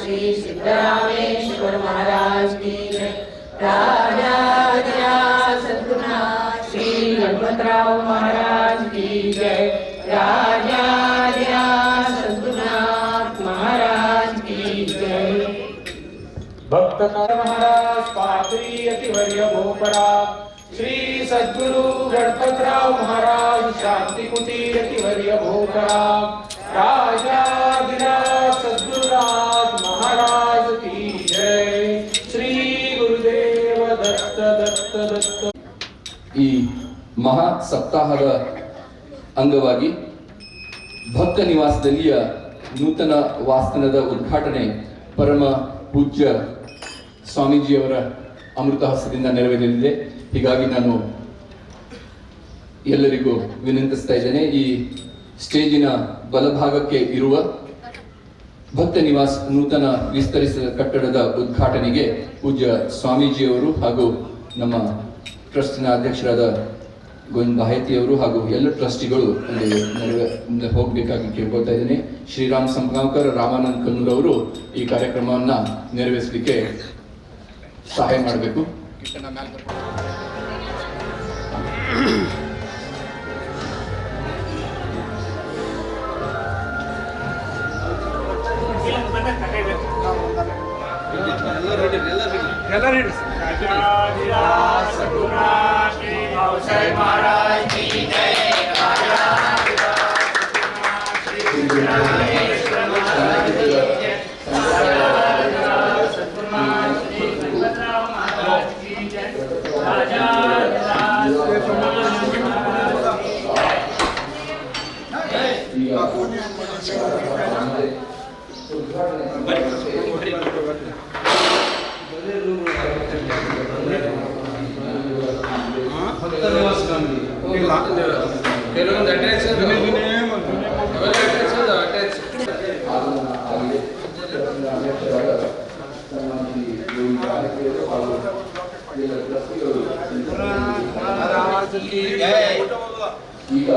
श्री सिद्धरामेश्वर महाराज की जय। राजाधिराज सद्गुरुनाथ श्री गणपतराव महाराज की जय। राजाधिराज सद्गुरुनाथ महाराज की जय। भक्त महाराज पात्री अतिवर्य भोपरा श्री सद्गुरु गणपतराव महाराज शांति कुटीर अतिवर्य भोपरा राजाधिराज सद्गुरुनाथ महाराज की जय। श्री गुरुदेव दत्त दत्त दत्त। ಈ ಮಹಾ ಸಪ್ತಾಹದ ಅಂಗವಾಗಿ ಭಕ್ತ ನಿವಾಸದಲ್ಲಿಯ ನೂತನ ವಾಸ್ತನದ ಉದ್ಘಾಟನೆ ಪರಮ ಪೂಜ್ಯ ಸ್ವಾಮೀಜಿಯವರ ಅಮೃತ ಹಸ್ತದಿಂದ ನೆರವೇರಲಿದೆ. ಹೀಗಾಗಿ ನಾನು ಎಲ್ಲರಿಗೂ ವಿನಂತಿಸ್ತಾ ಇದ್ದೇನೆ, ಈ ಸ್ಟೇಜಿನ ಬಲಭಾಗಕ್ಕೆ ಇರುವ ಭಕ್ತ ನಿವಾಸ್ ನೂತನ ವಿಸ್ತರಿಸಿದ ಕಟ್ಟಡದ ಉದ್ಘಾಟನೆಗೆ ಪೂಜ್ಯ ಸ್ವಾಮೀಜಿಯವರು ಹಾಗೂ ನಮ್ಮ ಟ್ರಸ್ಟಿನ ಅಧ್ಯಕ್ಷರಾದ ಗೋವಿಂದ ಬಾಹೇತಿಯವರು ಹಾಗೂ ಎಲ್ಲ ಟ್ರಸ್ಟಿಗಳು ಅಲ್ಲಿ ಹೋಗಬೇಕಾಗಿ ಕೇಳ್ಕೊಳ್ತಾ ಇದ್ದೇನೆ. ಶ್ರೀರಾಮ್ ಸಂಗಾಂಕರ್, ರಾಮಾನಂದ್ ಕನ್ನೂರ್ ಅವರು ಈ ಕಾರ್ಯಕ್ರಮವನ್ನು ನೆರವೇರಿಸಲಿಕ್ಕೆ ಸಹಾಯ ಮಾಡಬೇಕು. ಕೆಲವೊಂದು ಅಟ್ಯಾಚ್ ಈಗ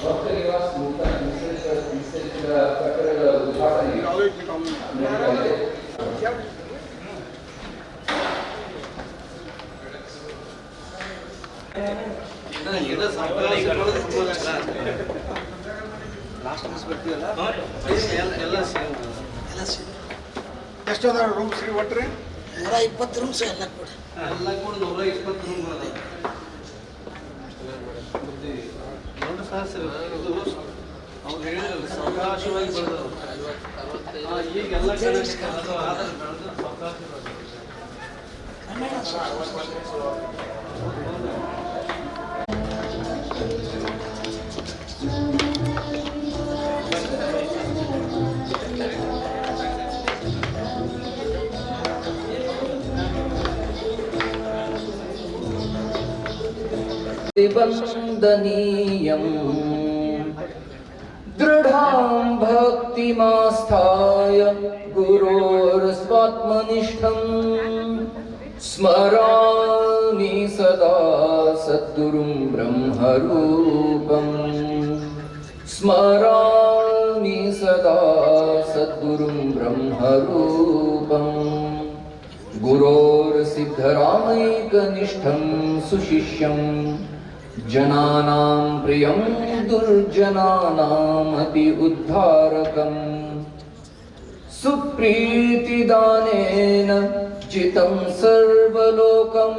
ಭಕ್ತ ನಿವಾಸ ನೂತನ ವಿಸ್ತರಿಸಿದ ಕಟ್ಟಡಗಳ ಉದ್ಘಾಟನೆಗೆ ಎಷ್ಟು ಅದಾವ ರೂಮ್ಸ್ ರೀ ಒಟ್ರಿ 120 ರೂಮ್ಸ್ ಎಲ್ಲ ಕೂಡ ಎಲ್ಲ ಕೂಡ 120 ರೂಮ್ ಅದ. ದೊಡ್ಡ ಸಾಹಸ ಇದು ಅವ್ರು ಹೇಳಿದ್ರಲ್ಲ ಸಾವಕಾಶವಾಗಿ ಬೆಳೆದವರು ಈಗೆಲ್ಲ ಕನೆಕ್ಷನ್ ಅದು ಆದ್ರೆ ಬೆಳೆದು ಸಾವಕಾಶವಾಗಿ वन्दनीयं दृढां भक्तिमास्थाय गुरोर्स्वात्मनिष्ठं स्मरामि सदा सद्गुरुं ब्रह्मरूपं स्मरामि सदा सद्गुरुं ब्रह्मरूपं गुरोर्सिद्धरामैकनिष्ठं सुशिष्यं जनानां प्रियं दुर्जनानामपि उद्धारकम् सुप्रीतिदानेन जितं सर्वलोकं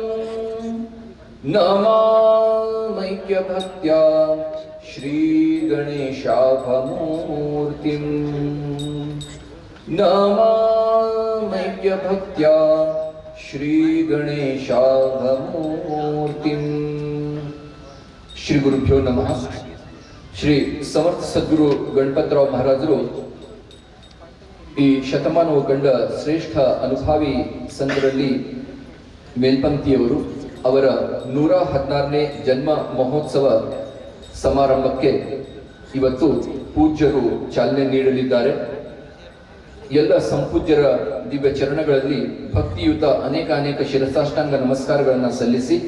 नमामैक्यभक्त्या श्रीगणेशाभमूर्तिम् नमामैक्यभक्त्या श्रीगणेशाभमूर्तिम् ಶ್ರೀ ಗುರುಭ್ಯೋ ನಮಃ. ಶ್ರೀ ಸಮರ್ಥ ಸದ್ಗುರು ಗಣಪತರಾವ್ ಮಹಾರಾಜರು ಈ ಶತಮಾನವು ಕಂಡ ಶ್ರೇಷ್ಠ ಅನುಭಾವಿ ಸಂತರಲ್ಲಿ ಮೇಲ್ಪಂಕ್ತಿಯವರು. ಅವರ 116ನೇ ಜನ್ಮ ಮಹೋತ್ಸವ ಸಮಾರಂಭಕ್ಕೆ ಇವತ್ತು ಪೂಜ್ಯರು ಚಾಲನೆ ನೀಡಲಿದ್ದಾರೆ. ಎಲ್ಲ ಸಂಪೂಜ್ಯರ ದಿವ್ಯ ಚರಣಗಳಲ್ಲಿ ಭಕ್ತಿಯುತ ಅನೇಕ ಶಿರಸಾಷ್ಟಾಂಗ ನಮಸ್ಕಾರಗಳನ್ನು ಸಲ್ಲಿಸಿ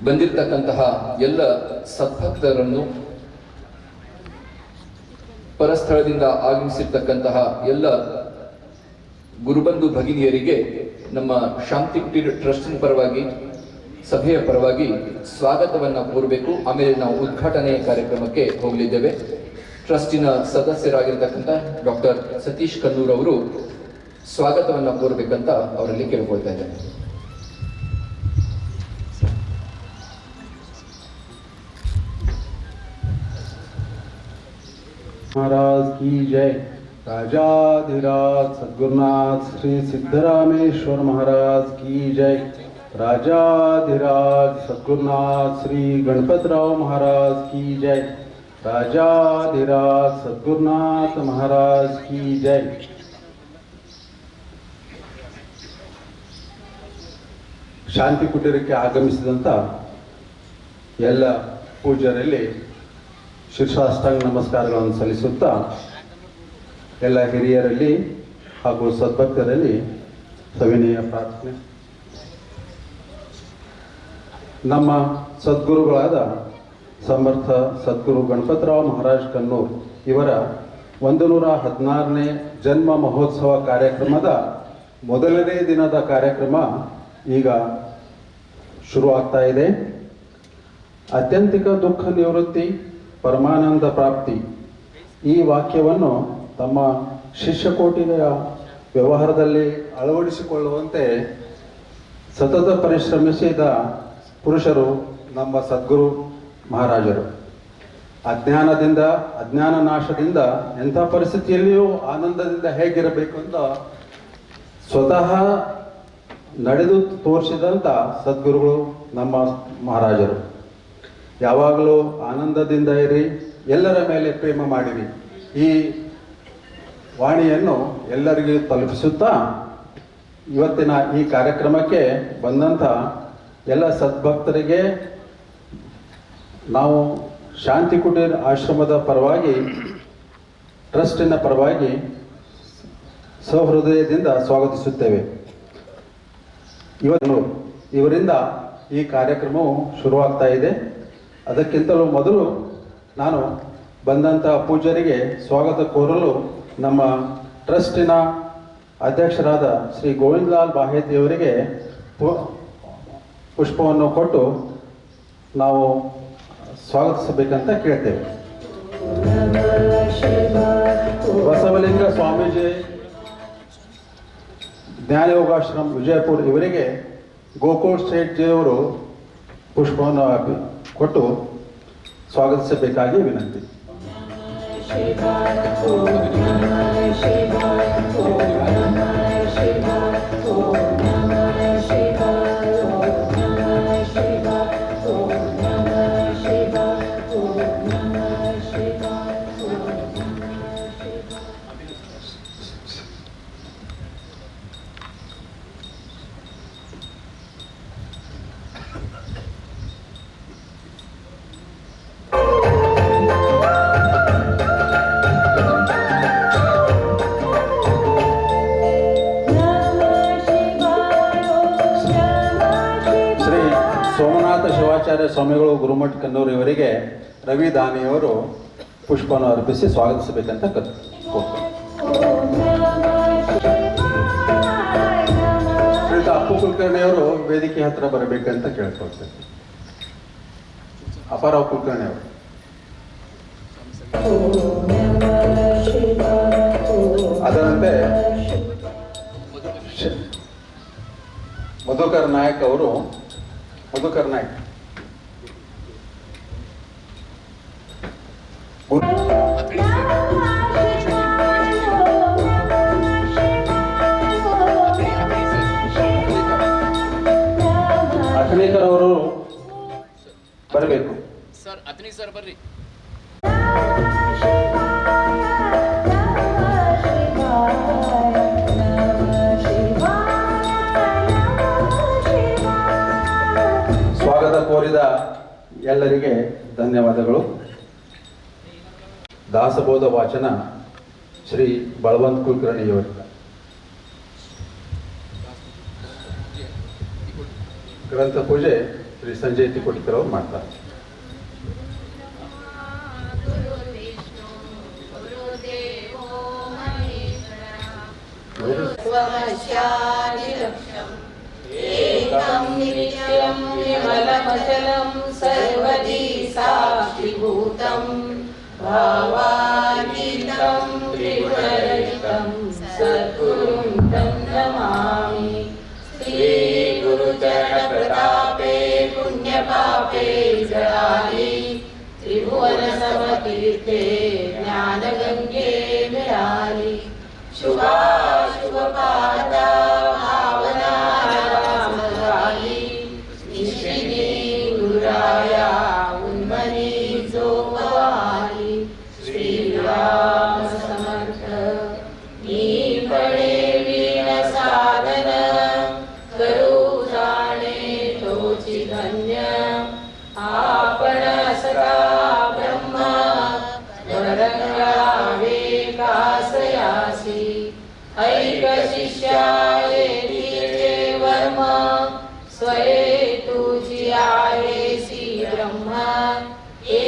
ಬಂದಿರತಕ್ಕಂತಹ ಎಲ್ಲ ಸದ್ಭಕ್ತರನ್ನು, ಪರಸ್ಥಳದಿಂದ ಆಗಮಿಸಿರ್ತಕ್ಕಂತಹ ಎಲ್ಲ ಗುರುಬಂಧು ಭಗಿನಿಯರಿಗೆ ನಮ್ಮ ಶಾಂತಿ ಕುಟೀರ ಟ್ರಸ್ಟಿನ ಪರವಾಗಿ, ಸಭೆಯ ಪರವಾಗಿ ಸ್ವಾಗತವನ್ನ ಕೋರಬೇಕು. ಆಮೇಲೆ ನಾವು ಉದ್ಘಾಟನೆ ಕಾರ್ಯಕ್ರಮಕ್ಕೆ ಹೋಗಲಿದ್ದೇವೆ. ಟ್ರಸ್ಟಿನ ಸದಸ್ಯರಾಗಿರ್ತಕ್ಕಂಥ ಡಾಕ್ಟರ್ ಸತೀಶ್ ಕನ್ನೂರ್ ಅವರು ಸ್ವಾಗತವನ್ನ ಕೋರಬೇಕಂತ ಅವರಲ್ಲಿ ಕೇಳ್ಕೊಳ್ತಾ ಇದ್ದೇನೆ. महाराज की जय। राजाधिराज सद्गुरुनाथ श्री सिद्धरामेश्वर महाराज की जय। राजाधिराज सद्गुरुनाथ श्री गणपतराव महाराज की जय। राजाधिराज सद्गुरुनाथ महाराज की जय। ಶಾಂತಿ ಕುಟೀರಕ್ಕೆ ಆಗಮಿಸಿದಂಥ ಎಲ್ಲ ಪೂಜ್ಯರಲ್ಲಿ ಶಿರಸಾಷ್ಟಾಂಗ ನಮಸ್ಕಾರಗಳನ್ನು ಸಲ್ಲಿಸುತ್ತಾ ಎಲ್ಲ ಹಿರಿಯರಲ್ಲಿ ಹಾಗೂ ಸದ್ಭಕ್ತರಲ್ಲಿ ಸವಿನಯ ಪ್ರಾರ್ಥನೆ. ನಮ್ಮ ಸದ್ಗುರುಗಳಾದ ಸಮರ್ಥ ಸದ್ಗುರು ಗಣಪತರಾವ್ ಮಹಾರಾಜ್ ಕನ್ನೂರ್ ಇವರ 116ನೇ ಜನ್ಮ ಮಹೋತ್ಸವ ಕಾರ್ಯಕ್ರಮದ ಮೊದಲನೇ ದಿನದ ಕಾರ್ಯಕ್ರಮ ಈಗ ಶುರು ಆಗ್ತಾ ಇದೆ. ಅತ್ಯಂತಿಕ ದುಃಖ ನಿವೃತ್ತಿ ಪರಮಾನಂದ ಪ್ರಾಪ್ತಿ ಈ ವಾಕ್ಯವನ್ನು ತಮ್ಮ ಶಿಷ್ಯಕೋಟಿಯ ವ್ಯವಹಾರದಲ್ಲಿ ಅಳವಡಿಸಿಕೊಳ್ಳುವಂತೆ ಸತತ ಪರಿಶ್ರಮಿಸಿದ ಪುರುಷರು ನಮ್ಮ ಸದ್ಗುರು ಮಹಾರಾಜರು. ಅಜ್ಞಾನ ನಾಶದಿಂದ ಎಂಥ ಪರಿಸ್ಥಿತಿಯಲ್ಲಿಯೂ ಆನಂದದಿಂದ ಹೇಗಿರಬೇಕು ಅಂತ ಸ್ವತಃ ನಡೆದು ತೋರಿಸಿದಂಥ ಸದ್ಗುರುಗಳು ನಮ್ಮ ಮಹಾರಾಜರು. ಯಾವಾಗಲೂ ಆನಂದದಿಂದ ಇರಿ, ಎಲ್ಲರ ಮೇಲೆ ಪ್ರೇಮ ಮಾಡಿರಿ. ಈ ವಾಣಿಯನ್ನು ಎಲ್ಲರಿಗೂ ತಲುಪಿಸುತ್ತಾ ಇವತ್ತಿನ ಈ ಕಾರ್ಯಕ್ರಮಕ್ಕೆ ಬಂದಂಥ ಎಲ್ಲ ಸದ್ಭಕ್ತರಿಗೆ ನಾವು ಶಾಂತಿ ಕುಟೀರ ಆಶ್ರಮದ ಪರವಾಗಿ, ಟ್ರಸ್ಟಿನ ಪರವಾಗಿ ಸಹೃದಯದಿಂದ ಸ್ವಾಗತಿಸುತ್ತೇವೆ. ಇವರಿಂದ ಈ ಕಾರ್ಯಕ್ರಮವು ಶುರುವಾಗ್ತಾ ಇದೆ. ಅದಕ್ಕಿಂತಲೂ ಮೊದಲು ನಾನು ಬಂದಂಥ ಪೂಜ್ಯರಿಗೆ ಸ್ವಾಗತ ಕೋರಲು ನಮ್ಮ ಟ್ರಸ್ಟಿನ ಅಧ್ಯಕ್ಷರಾದ ಶ್ರೀ ಗೋವಿಂದಲಾಲ್ ಬಾಹೇತಿಯವರಿಗೆ ಪುಷ್ಪವನ್ನು ಕೊಟ್ಟು ನಾವು ಸ್ವಾಗತಿಸಬೇಕಂತ ಕೇಳ್ತೇವೆ. ಬಸವಲಿಂಗ ಸ್ವಾಮೀಜಿ ಜ್ಞಾನಯೋಗಾಶ್ರಮ ವಿಜಯಪುರ ಇವರಿಗೆ ಗೋಕುಲ್ ಶೇಟ್ಜಿಯವರು ಪುಷ್ಪವನ್ನು ಕೊಟ್ಟು ಸ್ವಾಗತಿಸಬೇಕಾಗಿ ವಿನಂತಿ. ಶಿವಾಚಾರ್ಯ ಸ್ವಾಮಿಗಳು ಗುರುಮಠ ಕನ್ನೂರು ಇವರಿಗೆ ರವಿ ದಾನಿಯವರು ಪುಷ್ಪವನ್ನು ಅರ್ಪಿಸಿ ಸ್ವಾಗತಿಸಬೇಕಂತ ಶ್ರೀಯುತ ಅಪ್ಪು ಕುಲಕರ್ಣಿಯವರು ವೇದಿಕೆ ಹತ್ರ ಬರಬೇಕಂತ ಕೇಳ್ಕೊಳ್ತೇವೆ. ಅಪಾರಾವ್ ಕುಲಕರ್ಣಿ ಅವರು. ಅದರಂತೆ ಮಧುಕರ್ ನಾಯಕ್ ಅವರು. ಮಧುಕರ್ ನಾಯಕ್ ಅಗ್ನೇಕರ್ ಅವರು ಬರಬೇಕು. ಸರ್ ಅತ್ನಿ ಸರ್ ಬರ್ರಿ. ಸ್ವಾಗತ ಕೋರಿದ ಎಲ್ಲರಿಗೆ ಧನ್ಯವಾದಗಳು. ದಾಸಬೋಧ ವಾಚನ ಶ್ರೀ ಬಲವಂತ್ ಕುಲಕರ್ಣಿಯವರು. ಗ್ರಂಥ ಪೂಜೆ ಶ್ರೀ ಸಂಜಯ್ ತಿಕೋಟಿಕರ್ ಅವರು ಮಾಡ್ತಾರೆ. एकं नित्यं विमलमचलं सर्वदी साक्षिभूतं भावातीतं त्रिगुणरहितं सद्गुरुं तं नमामि. श्रीगुरुचरणप्रतापे पुण्यपापे जळाली त्रिभुवनसमतीर्थे ज्ञानगंगे मिळाली. शुभाशुभपादा भावना रामगाली निशिनी गुरुराया उन्मनी जोगवाली. श्रीराम समर्थ मी पडे वीण साधन करू जाणे तोची धन्य. आपण सदा ब्रह्म वरंगळावे कासयासी. ऐक शिष्या येतीचे वर्म स्वये तुझी आहेसी ब्रह्म. हे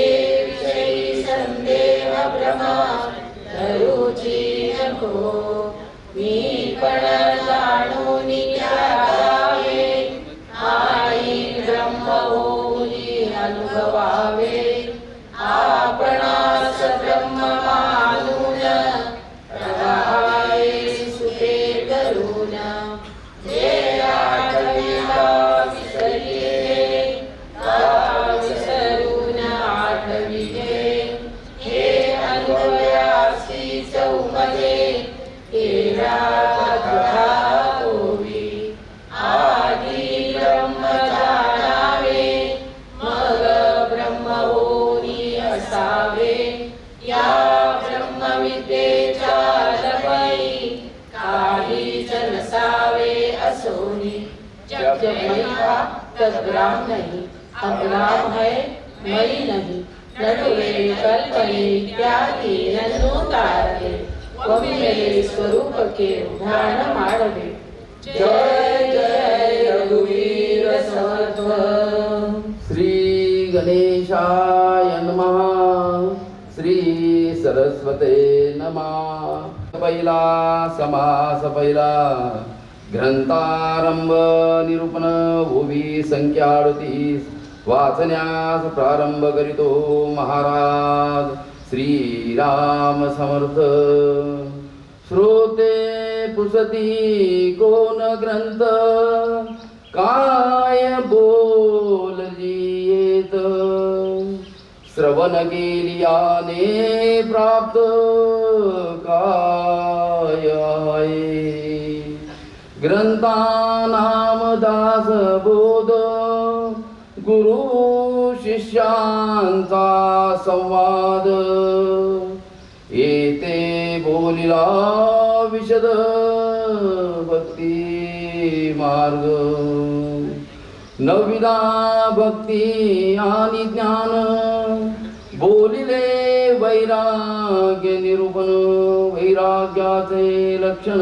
विषयी संदेह भ्रम धरूची नको. मी पण जाणून त्यागावे आई ब्रह्म होऊनी अनुभवावे आपणास ब्रह्म मानून रहावे सुखे करून जे आठविता विसरिले ता विसरून आठविले हे अनुभवासी चौमध्ये केला कथा होवी आधी ब्रह्म जाणावे मग ब्रह्म होनी असावे या ब्रह्मविद्येच्या लपई काहीच नसावे असोनी जग जगैका तद्ग्राम नहीं अग्राम है मई नहीं नटुवे कल्पने इत्यादि नन्नु तारके ಒಮ್ಮೆಲೆ ಸ್ವರೂಪಕ್ಕೆ ಉದಾಹರಣ ಮಾಡಬೇಕು. ಜಯ ಜಯ ರಘುವೀರ ಸಮರ್ಥ. श्री गणेशाय नमः. श्री सरस्वते नमः. पहिला समास पहिला ग्रंथारंभ निरूपण ओवी संख्या 38 वाचण्यास प्रारंभ करीतो महाराज श्रीराम समर्थ. श्रोते पुसती कोण ग्रंथ काय बोलजीयेत श्रवण केलियाने प्राप्त काय आहे ग्रंथानाम दास बोध गुरु शिष्यांचा संवाद येते बोलिला विशद भक्ती मार्ग नविदा भक्ती आणि ज्ञान बोलिले वैराग्य निरूपण वैराग्याचे लक्षण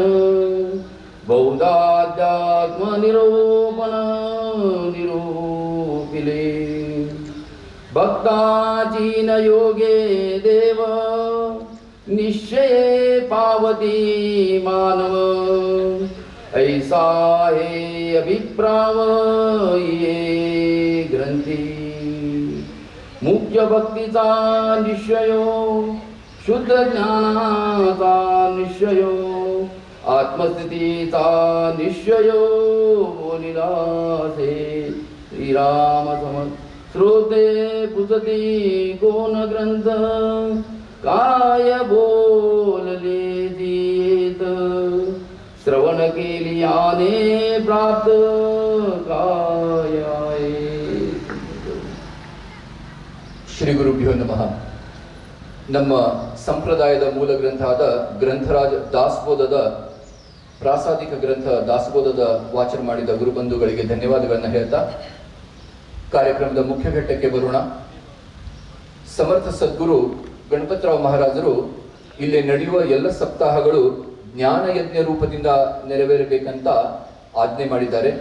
बौद्धाध्यात्म निरूपण निरूपिले भक्ताची न योगे देव निश्चय पावती मानव ऐसा हे अभिप्राव ये ग्रंथी मुख्य भक्तीचा निश्चयो शुद्ध ज्ञानाचा निश्चयो आत्मस्थितीचा निश्चयो बोलिलासे श्रीराम समर्थ. श्रोते पुसती कोण ग्रंथ काय बोलले जीत श्रवण केलियाने प्राप्त काय आहे. ಶ್ರೀ ಗುರುಭ್ಯೋ ನಮಃ. ನಮ್ಮ ಸಂಪ್ರದಾಯದ ಮೂಲ ಗ್ರಂಥ ಆದ ಗ್ರಂಥರಾಜ್ ದಾಸಬೋಧದ ಪ್ರಾಸಾದಿಕ ಗ್ರಂಥ ದಾಸಬೋಧದ ವಾಚನ ಮಾಡಿದ ಗುರುಬಂಧುಗಳಿಗೆ ಧನ್ಯವಾದಗಳನ್ನು ಹೇಳ್ತಾ ಕಾರ್ಯಕ್ರಮದ ಮುಖ್ಯ ಘಟ್ಟಕ್ಕೆ ಬರೋಣ. ಸಮರ್ಥ ಸದ್ಗುರು ಗಣಪತರಾವ್ ಮಹಾರಾಜರು ಇಲ್ಲಿ ನಡೆಯುವ ಎಲ್ಲ ಸಪ್ತಾಹಗಳು ಜ್ಞಾನ ಯಜ್ಞ ರೂಪದಿಂದ ನೆರವೇರಬೇಕಂತ ಆಜ್ಞೆ ಮಾಡಿದ್ದಾರೆ.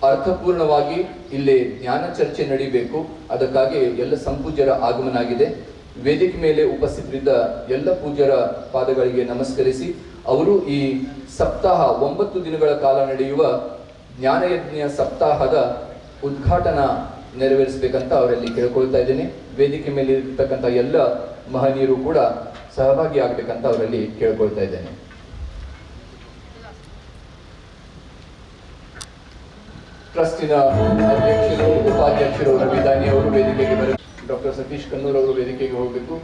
ಅರ್ಥಪೂರ್ಣವಾಗಿ ಇಲ್ಲಿ ಜ್ಞಾನ ಚರ್ಚೆ ನಡೀಬೇಕು. ಅದಕ್ಕಾಗಿ ಎಲ್ಲ ಸಂಪೂಜ್ಯರ ಆಗಮನ ಆಗಿದೆ. ವೇದಿಕೆ ಮೇಲೆ ಉಪಸ್ಥಿತರಿದ್ದ ಎಲ್ಲ ಪೂಜ್ಯರ ಪಾದಗಳಿಗೆ ನಮಸ್ಕರಿಸಿ ಅವರು ಈ ಸಪ್ತಾಹ 9 ದಿನಗಳ ಕಾಲ ನಡೆಯುವ ಜ್ಞಾನಯಜ್ಞ ಸಪ್ತಾಹದ ಉದ್ಘಾಟನಾ ನೆರವೇರಿಸಬೇಕಂತ ಅವರಲ್ಲಿ ಕೇಳ್ಕೊಳ್ತಾ ಇದ್ದೇನೆ. ವೇದಿಕೆ ಮೇಲೆ ಇರತಕ್ಕಂಥ ಎಲ್ಲ ಮಹನೀಯರು ಕೂಡ ಸಹಭಾಗಿ ಆಗ್ಬೇಕಂತ ಅವರಲ್ಲಿ ಕೇಳ್ಕೊಳ್ತಾ ಇದ್ದೇನೆ. ಟ್ರಸ್ಟಿನ ಅಧ್ಯಕ್ಷರು ಉಪಾಧ್ಯಕ್ಷರು ರವಿದಾನಿ ಅವರು ವೇದಿಕೆಗೆ ಬರ ಡಾಕ್ಟರ್ ಸತೀಶ್ ಕನ್ನೂರ್ ಅವರು ವೇದಿಕೆಗೆ ಹೋಗಬೇಕು.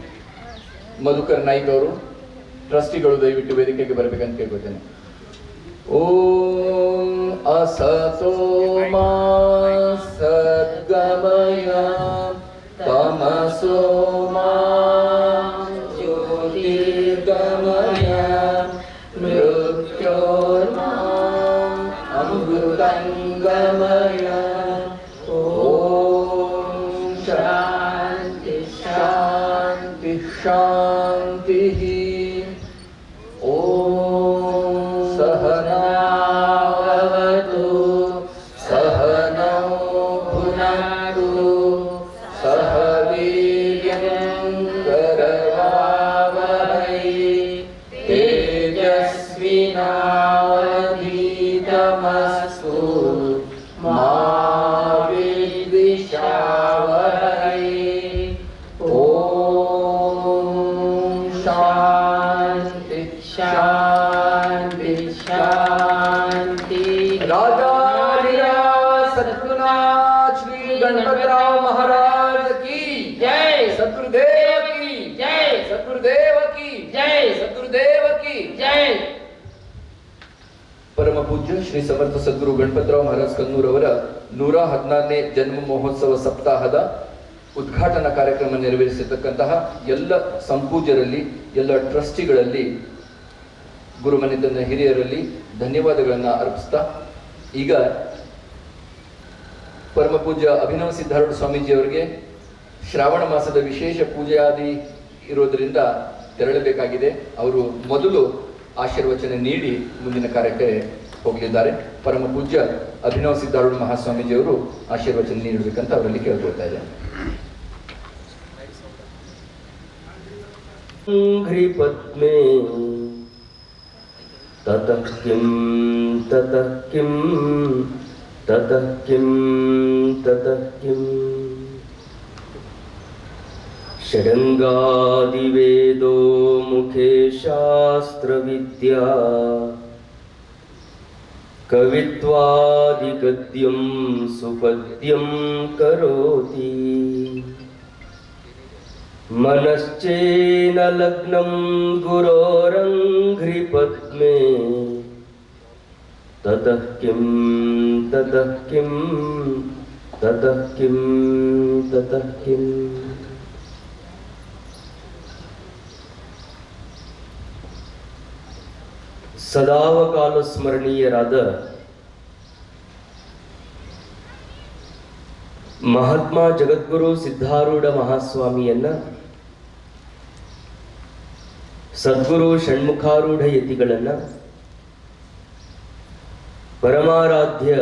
ಮಧುಕರ್ ನಾಯ್ಕ್ ಅವರು ಟ್ರಸ್ಟಿಗಳು ದಯವಿಟ್ಟು ವೇದಿಕೆಗೆ ಬರಬೇಕಂತ ಕೇಳ್ಕೊಳ್ತೇನೆ. ಓಂ ಅಸತೋ ಮಾ ಸದ್ಗಮಯ ತಮಸೋ ಮಾ ಜ್ಯೋತಿರ್ಗಮಯ ಮೃತ್ಯೋರ್ಮಾ ಅಮೃತಂಗಮಯ. ಓಂ ಶಾಂತಿ ಶಾಂತಿ ಶಾಂತಿ. ಓಂ ಸಹನಾವತು ಸಹನೌ ಭುನಕ್ತು ಸಹ ವೀರ್ಯಂ ಕರವಾವಹೈ ತೇಜಸ್ವಿನಾವಧೀತಮಸ್ತು ಮಾ ವಿದ್ವಿಷಾವಹೈ. शावहै। ओम शांति शांति शांति। राजाधिराज सद्गुरुनाथ श्री गणपतराव महाराज की जय। सद्गुरुदेव की जय। सद्गुरुदेव की जय। सद्गुरुदेव की जय। ಪರಮ ಪೂಜ್ಯ ಶ್ರೀ ಸಮರ್ಥ ಸದ್ಗುರು ಗಣಪತರಾವ್ ಮಹಾರಾಜ್ ಕನ್ನೂರ್ ಅವರ 114ನೇ ಜನ್ಮ ಮಹೋತ್ಸವ ಸಪ್ತಾಹದ ಉದ್ಘಾಟನಾ ಕಾರ್ಯಕ್ರಮ ನೆರವೇರಿಸಿರ್ತಕ್ಕಂತಹ ಎಲ್ಲ ಸಂಪೂಜ್ಯರಲ್ಲಿ, ಎಲ್ಲ ಟ್ರಸ್ಟಿಗಳಲ್ಲಿ, ಗುರುಮನೆತನ ಹಿರಿಯರಲ್ಲಿ ಧನ್ಯವಾದಗಳನ್ನು ಅರ್ಪಿಸ್ತಾ, ಈಗ ಪರಮ ಪೂಜ್ಯ ಅಭಿನವ ಸಿದ್ಧಾರೂಢ ಸ್ವಾಮೀಜಿಯವರಿಗೆ ಶ್ರಾವಣ ಮಾಸದ ವಿಶೇಷ ಪೂಜೆಯಾದಿ ಇರೋದರಿಂದ ತೆರಳಬೇಕಾಗಿದೆ. ಅವರು ಮೊದಲು ಆಶೀರ್ವಚನ ನೀಡಿ ಮುಂದಿನ ಕಾರ್ಯಕ್ಕೆ ಹೋಗಲಿದ್ದಾರೆ. ಪರಮ ಪೂಜ್ಯ ಅಭಿನವ ಸಿದ್ಧಾರೂಢ ಮಹಾಸ್ವಾಮೀಜಿಯವರು ಆಶೀರ್ವಚನ ನೀಡಬೇಕಂತ ಅವರಲ್ಲಿ ಕೇಳ್ಕೊಳ್ತಾ ಇದ್ದಾರೆ. घ्रिपद्मे ततः किं ततः किं ततः किं ततः किं षडङ्गादिवेदो मुखे शास्त्रविद्या कवित्वादिगद्यं सुपद्यं करोति मनश्चेन लग्नं गुरोरङ्घ्रिपद्मे ततः किं ततः किं ततः किं ततः किम् ಸದಾವಕಾಲ ಸ್ಮರಣೀಯರಾದ ಮಹಾತ್ಮ ಜಗದ್ಗುರು ಸಿದ್ಧಾರೂಢ ಮಹಾಸ್ವಾಮಿಯನ್ನ ಸದ್ಗುರು ಷಣ್ಮುಖಾರೂಢ ಯತಿಗಳನ್ನ ಪರಮಾರಾಧ್ಯ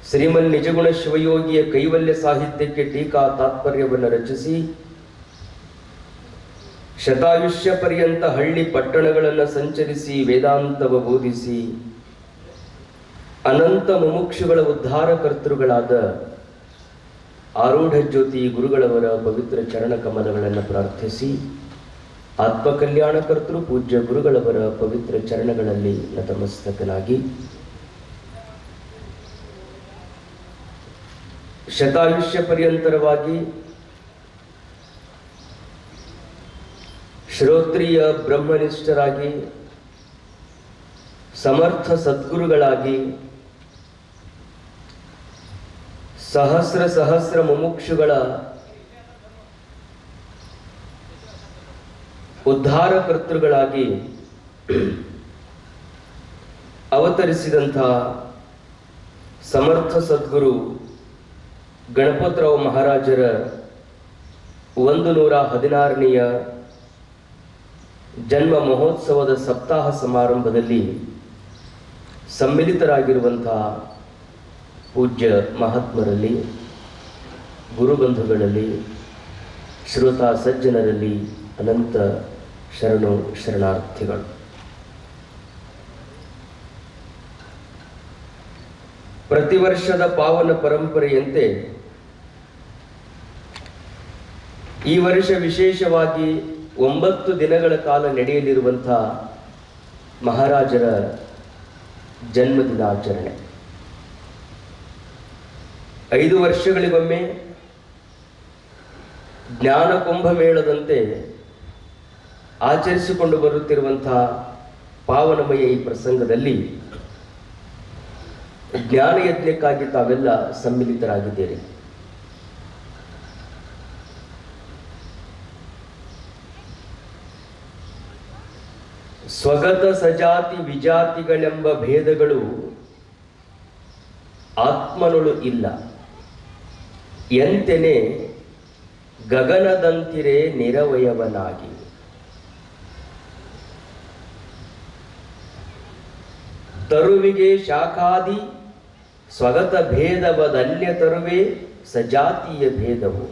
ಶ್ರೀಮನ್ ನಿಜಗುಣ ಶಿವಯೋಗಿಯ ಕೈವಲ್ಯ ಸಾಹಿತ್ಯಕ್ಕೆ ಟೀಕಾ ತಾತ್ಪರ್ಯವನ್ನು ರಚಿಸಿ ಶತಾಯುಷ್ಯ ಪರ್ಯಂತ ಹಳ್ಳಿ ಪಟ್ಟಣಗಳನ್ನು ಸಂಚರಿಸಿ ವೇದಾಂತವ ಬೋಧಿಸಿ ಅನಂತ ಮುಮುಕ್ಷುಗಳ ಉದ್ಧಾರಕರ್ತೃಗಳಾದ ಆರೂಢ ಜ್ಯೋತಿ ಗುರುಗಳವರ ಪವಿತ್ರ ಚರಣ ಕಮಲಗಳನ್ನು ಪ್ರಾರ್ಥಿಸಿ ಆತ್ಮಕಲ್ಯಾಣಕರ್ತೃ ಪೂಜ್ಯ ಗುರುಗಳವರ ಪವಿತ್ರ ಚರಣಗಳಲ್ಲಿ ನತಮಸ್ತಕನಾಗಿ ಶತಾಯುಷ್ಯ ಪರ್ಯಂತರವಾಗಿ ಶ್ರೋತ್ರಿಯ ಬ್ರಹ್ಮನಿಷ್ಠರಾಗಿ ಸಮರ್ಥ ಸದ್ಗುರುಗಳಾಗಿ ಸಹಸ್ರ ಸಹಸ್ರ ಮುಮುಕ್ಷುಗಳ ಉದ್ಧಾರಕರ್ತೃಗಳಾಗಿ ಅವತರಿಸಿದಂತಹ ಸಮರ್ಥ ಸದ್ಗುರು ಗಣಪತರಾವ್ ಮಹಾರಾಜರ 116ನೆಯ ಜನ್ಮ ಮಹೋತ್ಸವದ ಸಪ್ತಾಹ ಸಮಾರಂಭದಲ್ಲಿ ಸಮ್ಮಿಲಿತರಾಗಿರುವಂತಹ ಪೂಜ್ಯ ಮಹಾತ್ಮರಲ್ಲಿ, ಗುರುಬಂಧುಗಳಲ್ಲಿ, ಶ್ರೋತಾ ಸಜ್ಜನರಲ್ಲಿ ಅನಂತ ಶರಣು ಶರಣಾರ್ಥಿಗಳು. ಪ್ರತಿ ವರ್ಷದ ಪಾವನ ಪರಂಪರೆಯಂತೆ ಈ ವರ್ಷ ವಿಶೇಷವಾಗಿ 9 ದಿನಗಳ ಕಾಲ ನಡೆಯಲಿರುವಂತಹ ಮಹಾರಾಜರ ಜನ್ಮದಿನಾಚರಣೆ. 5 ವರ್ಷಗಳಿಗೊಮ್ಮೆ ಜ್ಞಾನ ಕುಂಭಮೇಳದಂತೆ ಆಚರಿಸಿಕೊಂಡು ಬರುತ್ತಿರುವಂತಹ ಪಾವನಮಯ ಈ ಪ್ರಸಂಗದಲ್ಲಿ ಜ್ಞಾನ ಯಜ್ಞಕ್ಕಾಗಿ ತಾವೆಲ್ಲ ಸಮ್ಮಿಲಿತರಾಗಿದ್ದೀರಿ. ಸ್ವಗತ ಸಜಾತಿ ವಿಜಾತಿಗಳೆಂಬ ಭೇದಗಳು ಆತ್ಮನೊಳು ಇಲ್ಲ ಎಂತೆನೆ ಗಗನದಂತಿರೆ ನಿರವಯವನಾಗಿ. ತರುವಿಗೆ ಶಾಖಾದಿ ಸ್ವಗತ ಭೇದವದನ್ಯ ತರುವೆ ಸಜಾತೀಯ ಭೇದವು.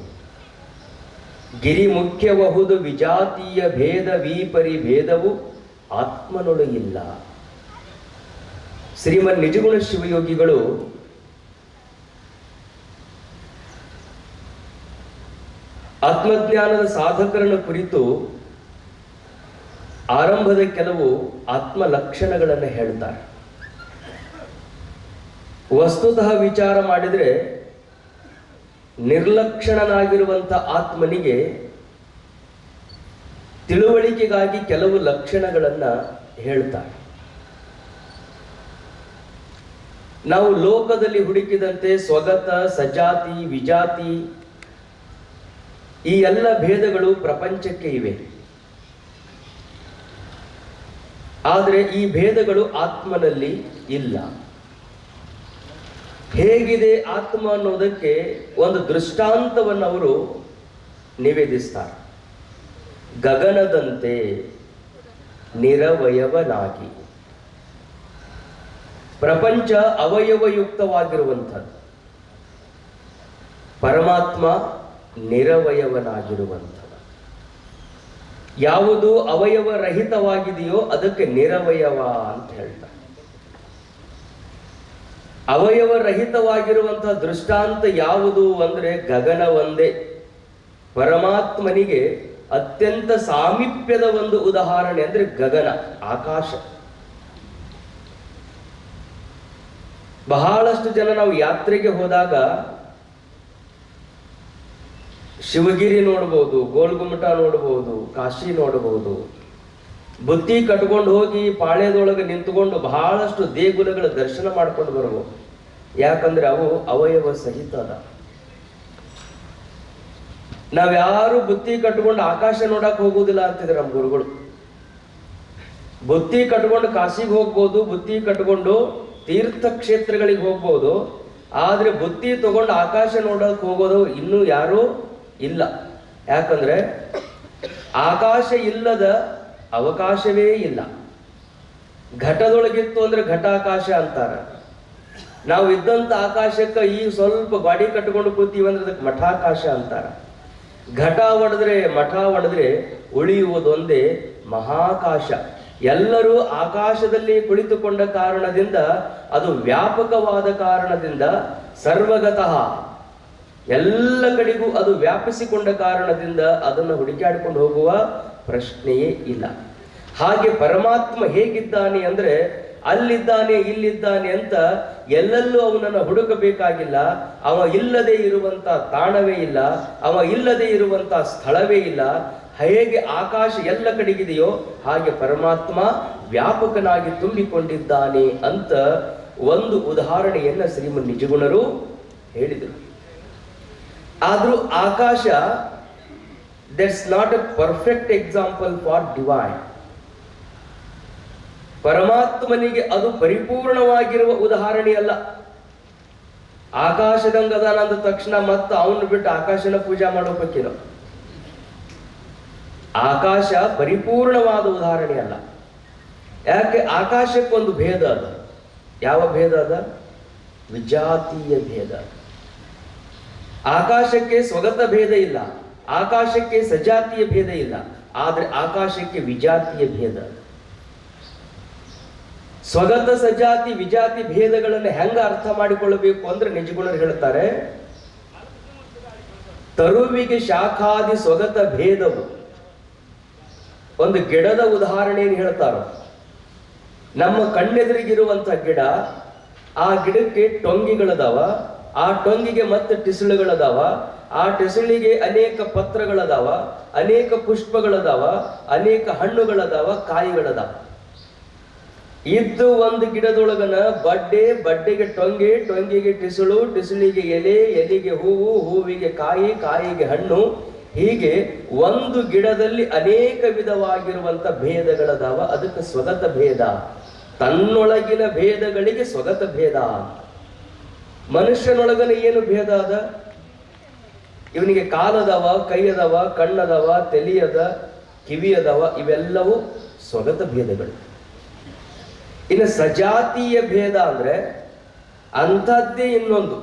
ಗಿರಿ ಮುಖ್ಯಬಹುದು ವಿಜಾತೀಯ ಭೇದ ವಿಪರಿ ಭೇದವು ಆತ್ಮನೊಳು ಇಲ್ಲ. ಶ್ರೀಮನ್ ನಿಜಗುಣ ಶಿವಯೋಗಿಗಳು ಆತ್ಮಜ್ಞಾನದ ಸಾಧಕರನ್ನು ಕುರಿತು ಆರಂಭದ ಕೆಲವು ಆತ್ಮ ಲಕ್ಷಣಗಳನ್ನು ಹೇಳ್ತಾರೆ. ವಸ್ತುತಃ ವಿಚಾರ ಮಾಡಿದರೆ ನಿರ್ಲಕ್ಷಣನಾಗಿರುವಂಥ ಆತ್ಮನಿಗೆ ತಿಳುವಳಿಕೆಗಾಗಿ ಕೆಲವು ಲಕ್ಷಣಗಳನ್ನು ಹೇಳ್ತಾರೆ. ನಾವು ಲೋಕದಲ್ಲಿ ಹುಡುಕಿದಂತೆ ಸ್ವಗತ, ಸಜಾತಿ, ವಿಜಾತಿ ಈ ಎಲ್ಲ ಭೇದಗಳು ಪ್ರಪಂಚಕ್ಕೆ ಇವೆ. ಆದರೆ ಈ ಭೇದಗಳು ಆತ್ಮನಲ್ಲಿ ಇಲ್ಲ. ಹೇಗಿದೆ ಆತ್ಮ ಅನ್ನೋದಕ್ಕೆ ಒಂದು ದೃಷ್ಟಾಂತವನ್ನು ಅವರು ನಿವೇದಿಸ್ತಾರೆ. ಗಗನದಂತೆ ನಿರವಯವನಾಗಿ. ಪ್ರಪಂಚ ಅವಯವಯುಕ್ತವಾಗಿರುವಂಥದ್ದು, ಪರಮಾತ್ಮ ನಿರವಯವನಾಗಿರುವಂಥದ್ದು. ಯಾವುದು ಅವಯವರಹಿತವಾಗಿದೆಯೋ ಅದಕ್ಕೆ ನಿರವಯವ ಅಂತ ಹೇಳ್ತಾರೆ. ಅವಯವರಹಿತವಾಗಿರುವಂತಹ ದೃಷ್ಟಾಂತ ಯಾವುದು ಅಂದ್ರೆ ಗಗನ ಒಂದೇ. ಪರಮಾತ್ಮನಿಗೆ ಅತ್ಯಂತ ಸಾಮೀಪ್ಯದ ಒಂದು ಉದಾಹರಣೆ ಅಂದ್ರೆ ಗಗನ, ಆಕಾಶ. ಬಹಳಷ್ಟು ಜನ ನಾವು ಯಾತ್ರೆಗೆ ಹೋದಾಗ ಶಿವಗಿರಿ ನೋಡ್ಬೋದು, ಗೋಲ್ಗುಮಟ ನೋಡ್ಬೋದು, ಕಾಶಿ ನೋಡ್ಬೋದು. ಬುತ್ತಿ ಕಟ್ಕೊಂಡು ಹೋಗಿ ಪಾಳ್ಯದೊಳಗೆ ನಿಂತುಕೊಂಡು ಬಹಳಷ್ಟು ದೇಗುಲಗಳ ದರ್ಶನ ಮಾಡ್ಕೊಂಡು ಬರ್ಬೋದು. ಯಾಕಂದ್ರೆ ಅವು ಅವಯವ ಸಹಿತ ಅದ. ನಾವ್ಯಾರು ಬುತ್ತಿ ಕಟ್ಕೊಂಡು ಆಕಾಶ ನೋಡಕ್ ಹೋಗುದಿಲ್ಲ ಅಂತಿದ್ರು ನಮ್ಮ ಗುರುಗಳು. ಬುತ್ತಿ ಕಟ್ಕೊಂಡು ಕಾಶಿಗೆ ಹೋಗ್ಬೋದು, ಬುತ್ತಿ ಕಟ್ಕೊಂಡು ತೀರ್ಥ ಕ್ಷೇತ್ರಗಳಿಗೆ ಹೋಗ್ಬೋದು. ಆದ್ರೆ ಬುತ್ತಿ ತಗೊಂಡು ಆಕಾಶ ನೋಡಕ್ ಹೋಗೋದು ಇನ್ನೂ ಯಾರೂ ಇಲ್ಲ. ಯಾಕಂದ್ರೆ ಆಕಾಶ ಇಲ್ಲದ ಅವಕಾಶವೇ ಇಲ್ಲ. ಘಟದೊಳಗಿತ್ತು ಅಂದ್ರೆ ಘಟಾಕಾಶ ಅಂತಾರ. ನಾವು ಇದ್ದಂತ ಆಕಾಶಕ್ಕೆ ಈ ಸ್ವಲ್ಪ ಗಾಡಿ ಕಟ್ಕೊಂಡು ಕೂತೀವಿ ಅಂದ್ರೆ ಅದಕ್ಕೆ ಮಠಾಕಾಶ ಅಂತಾರ. ಘಟ ಒಡೆದ್ರೆ ಮಠ ಒಡೆದ್ರೆ ಉಳಿಯುವುದೊಂದೇ ಮಹಾಕಾಶ. ಎಲ್ಲರೂ ಆಕಾಶದಲ್ಲಿ ಕುಳಿತುಕೊಂಡ ಕಾರಣದಿಂದ, ಅದು ವ್ಯಾಪಕವಾದ ಕಾರಣದಿಂದ, ಸರ್ವಗತಃ ಎಲ್ಲ ಕಡೆಗೂ ಅದು ವ್ಯಾಪಿಸಿಕೊಂಡ ಕಾರಣದಿಂದ ಅದನ್ನು ಹುಡುಕಾಡಿಕೊಂಡು ಹೋಗುವ ಪ್ರಶ್ನೆಯೇ ಇಲ್ಲ. ಹಾಗೆ ಪರಮಾತ್ಮ ಹೇಗಿದ್ದಾನೆ ಅಂದ್ರೆ ಅಲ್ಲಿದ್ದಾನೆ ಇಲ್ಲಿದ್ದಾನೆ ಅಂತ ಎಲ್ಲೆಲ್ಲೂ ಅವನನ್ನು ಹುಡುಕಬೇಕಾಗಿಲ್ಲ. ಅವ ಇಲ್ಲದೆ ಇರುವಂತ ತಾಣವೇ ಇಲ್ಲ, ಅವ ಇಲ್ಲದೆ ಇರುವಂತ ಸ್ಥಳವೇ ಇಲ್ಲ. ಹೇಗೆ ಆಕಾಶ ಎಲ್ಲ ಕಡೆಗಿದೆಯೋ ಹಾಗೆ ಪರಮಾತ್ಮ ವ್ಯಾಪಕನಾಗಿ ತುಂಬಿಕೊಂಡಿದ್ದಾನೆ ಅಂತ ಒಂದು ಉದಾಹರಣೆಯನ್ನ ಶ್ರೀಮನ್ ನಿಜಗುಣರು ಹೇಳಿದರು. ಆದ್ರೂ ಆಕಾಶ that's not a perfect example for divine. ಪರಮಾತ್ಮನಿಗೆ ಅದು ಪರಿಪೂರ್ಣವಾಗಿರುವ ಉದಾಹರಣೆ ಅಲ್ಲ. ಆಕಾಶದಂಗದಾನ ಅಂದ ತಕ್ಷಣ ಮತ್ತೆ ಅವನು ಬಿಟ್ಟು ಆಕಾಶನ ಪೂಜಾ ಮಾಡೋಬೇಕೇನೋ. ಆಕಾಶ ಪರಿಪೂರ್ಣವಾದ ಉದಾಹರಣೆ ಅಲ್ಲ. ಯಾಕೆ? ಆಕಾಶಕ್ಕೊಂದು ಭೇದ ಅದ. ಯಾವ ಭೇದ ಅದ? ವಿಜಾತೀಯ ಭೇದ. ಆಕಾಶಕ್ಕೆ ಸ್ವಗತ ಭೇದ ಇಲ್ಲ, ಆಕಾಶಕ್ಕೆ ಸಜಾತಿಯ ಭೇದ ಇಲ್ಲ, ಆದ್ರೆ ಆಕಾಶಕ್ಕೆ ವಿಜಾತಿಯ ಭೇದ. ಸ್ವಗತ ಸಜಾತಿ ವಿಜಾತಿ ಭೇದಗಳನ್ನು ಹೆಂಗ ಅರ್ಥ ಮಾಡಿಕೊಳ್ಳಬೇಕು ಅಂದ್ರೆ ನಿಜಗುಣರು ಹೇಳ್ತಾರೆ, ತರುವಿಗೆ ಶಾಖಾದಿ ಸ್ವಗತ ಭೇದವು. ಒಂದು ಗಿಡದ ಉದಾಹರಣೆಯನ್ನು ಹೇಳ್ತಾರ. ನಮ್ಮ ಕಣ್ಣೆದುರಿಗಿರುವಂತ ಗಿಡ, ಆ ಗಿಡಕ್ಕೆ ಟೊಂಗಿಗಳದಾವ, ಆ ಟೊಂಗಿಗೆ ಮತ್ತೆ ಟಿಸುಳುಗಳದಾವ, ಆ ಟಿಸುಳಿಗೆ ಅನೇಕ ಪತ್ರಗಳದಾವ, ಅನೇಕ ಪುಷ್ಪಗಳದಾವ, ಅನೇಕ ಹಣ್ಣುಗಳದಾವ, ಕಾಯಿಗಳದಾವ. ಇದ್ದು ಒಂದು ಗಿಡದೊಳಗನ ಬಡ್ಡೆ, ಬಡ್ಡೆಗೆ ಟೊಂಗೆ, ಟೊಂಗಿಗೆ ಟಿಸುಳು, ಟಿಸುಳಿಗೆ ಎಲೆ, ಎಲೆಗೆ ಹೂವು, ಹೂವಿಗೆ ಕಾಯಿ, ಕಾಯಿಗೆ ಹಣ್ಣು. ಹೀಗೆ ಒಂದು ಗಿಡದಲ್ಲಿ ಅನೇಕ ವಿಧವಾಗಿರುವಂತ ಭೇದಗಳದಾವ. ಅದಕ್ಕೆ ಸ್ವಗತ ಭೇದ. ತನ್ನೊಳಗಿನ ಭೇದಗಳಿಗೆ ಸ್ವಗತ ಭೇದ. ಮನುಷ್ಯನೊಳಗನ ಏನು ಭೇದ ಅದ? ಇವನಿಗೆ ಕಾಲದವ, ಕೈಯದವ, ಕಣ್ಣದವ, ತಲೆಯದ, ಕಿವಿಯದವ, ಇವೆಲ್ಲವೂ ಸ್ವಗತ ಭೇದಗಳು. ಇನ್ನು ಸಜಾತೀಯ ಭೇದ ಅಂದ್ರೆ ಅಂಥದ್ದೇ ಇನ್ನೊಂದು.